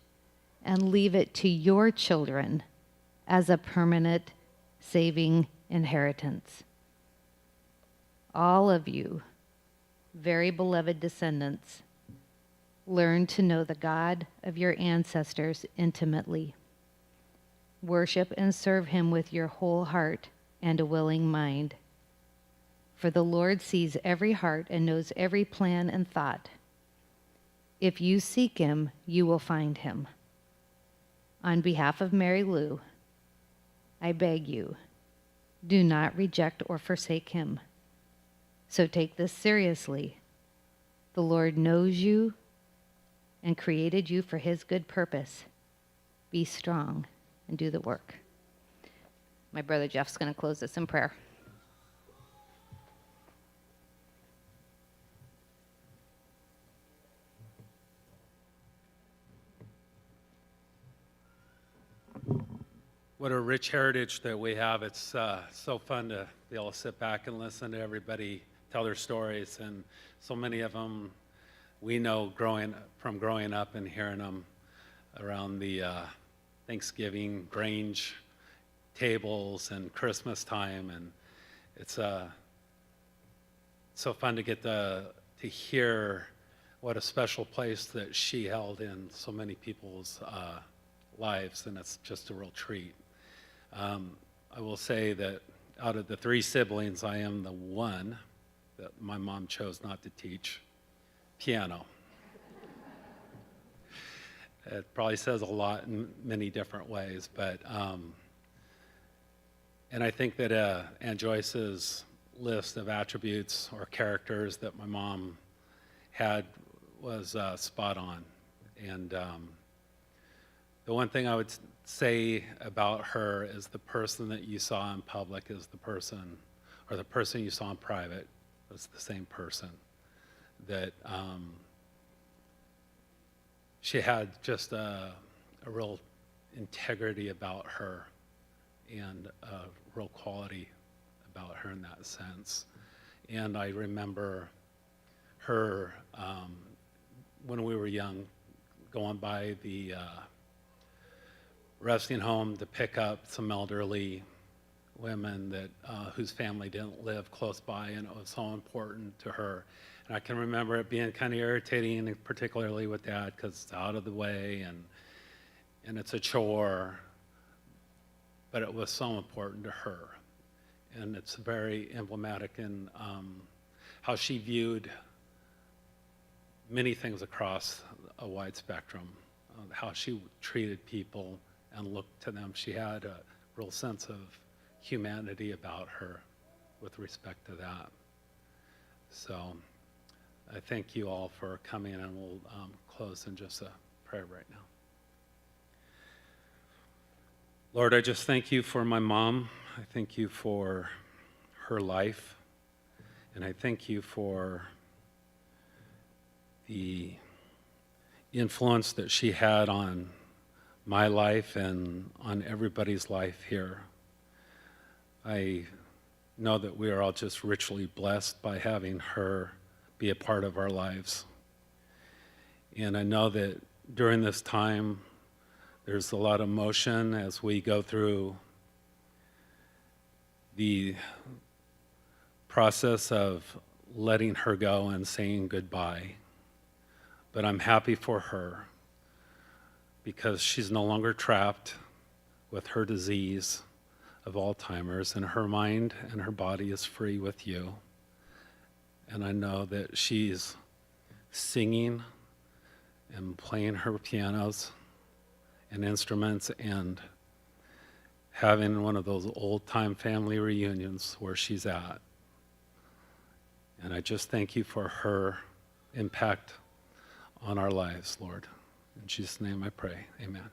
and leave it to your children as a permanent saving inheritance. All of you, very beloved descendants, learn to know the God of your ancestors intimately. Worship and serve him with your whole heart and a willing mind. For the Lord sees every heart and knows every plan and thought. If you seek him, you will find him. On behalf of Marylou, I beg you, do not reject or forsake him. So take this seriously. The Lord knows you and created you for his good purpose. Be strong and do the work. My brother Jeff's going to close this in prayer. What a rich heritage that we have. It's so fun to be able to sit back and listen to everybody tell their stories, and so many of them we know growing up and hearing them around the Thanksgiving Grange tables and Christmas time, and it's so fun to get to hear what a special place that she held in so many people's lives, and it's just a real treat. I will say that out of the 3 siblings, I am the one that my mom chose not to teach piano. It probably says a lot in many different ways, but and I think that Aunt Joyce's list of attributes or characters that my mom had was spot on. And the one thing I would say about her is the person that you saw in public is the person, or the person you saw in private was the same person. That she had just a real integrity about her and a real quality about her in that sense. And I remember her, when we were young, going by the resting home to pick up some elderly women that whose family didn't live close by, and it was so important to her. And I can remember it being kind of irritating, particularly with Dad, because it's out of the way and it's a chore, but it was so important to her. And it's very emblematic in how she viewed many things across a wide spectrum, how she treated people and looked to them. She had a real sense of humanity about her with respect to that. So I thank you all for coming, and we'll close in just a prayer right now. Lord, I just thank you for my mom. I thank you for her life, and I thank you for the influence that she had on my life and on everybody's life here. I know that we are all just richly blessed by having her be a part of our lives. And I know that during this time, there's a lot of emotion as we go through the process of letting her go and saying goodbye. But I'm happy for her, because she's no longer trapped with her disease, of Alzheimer's, and her mind and her body is free with you. And I know that she's singing and playing her pianos and instruments and having one of those old-time family reunions where she's at. And I just thank you for her impact on our lives, Lord. In Jesus' name I pray, amen.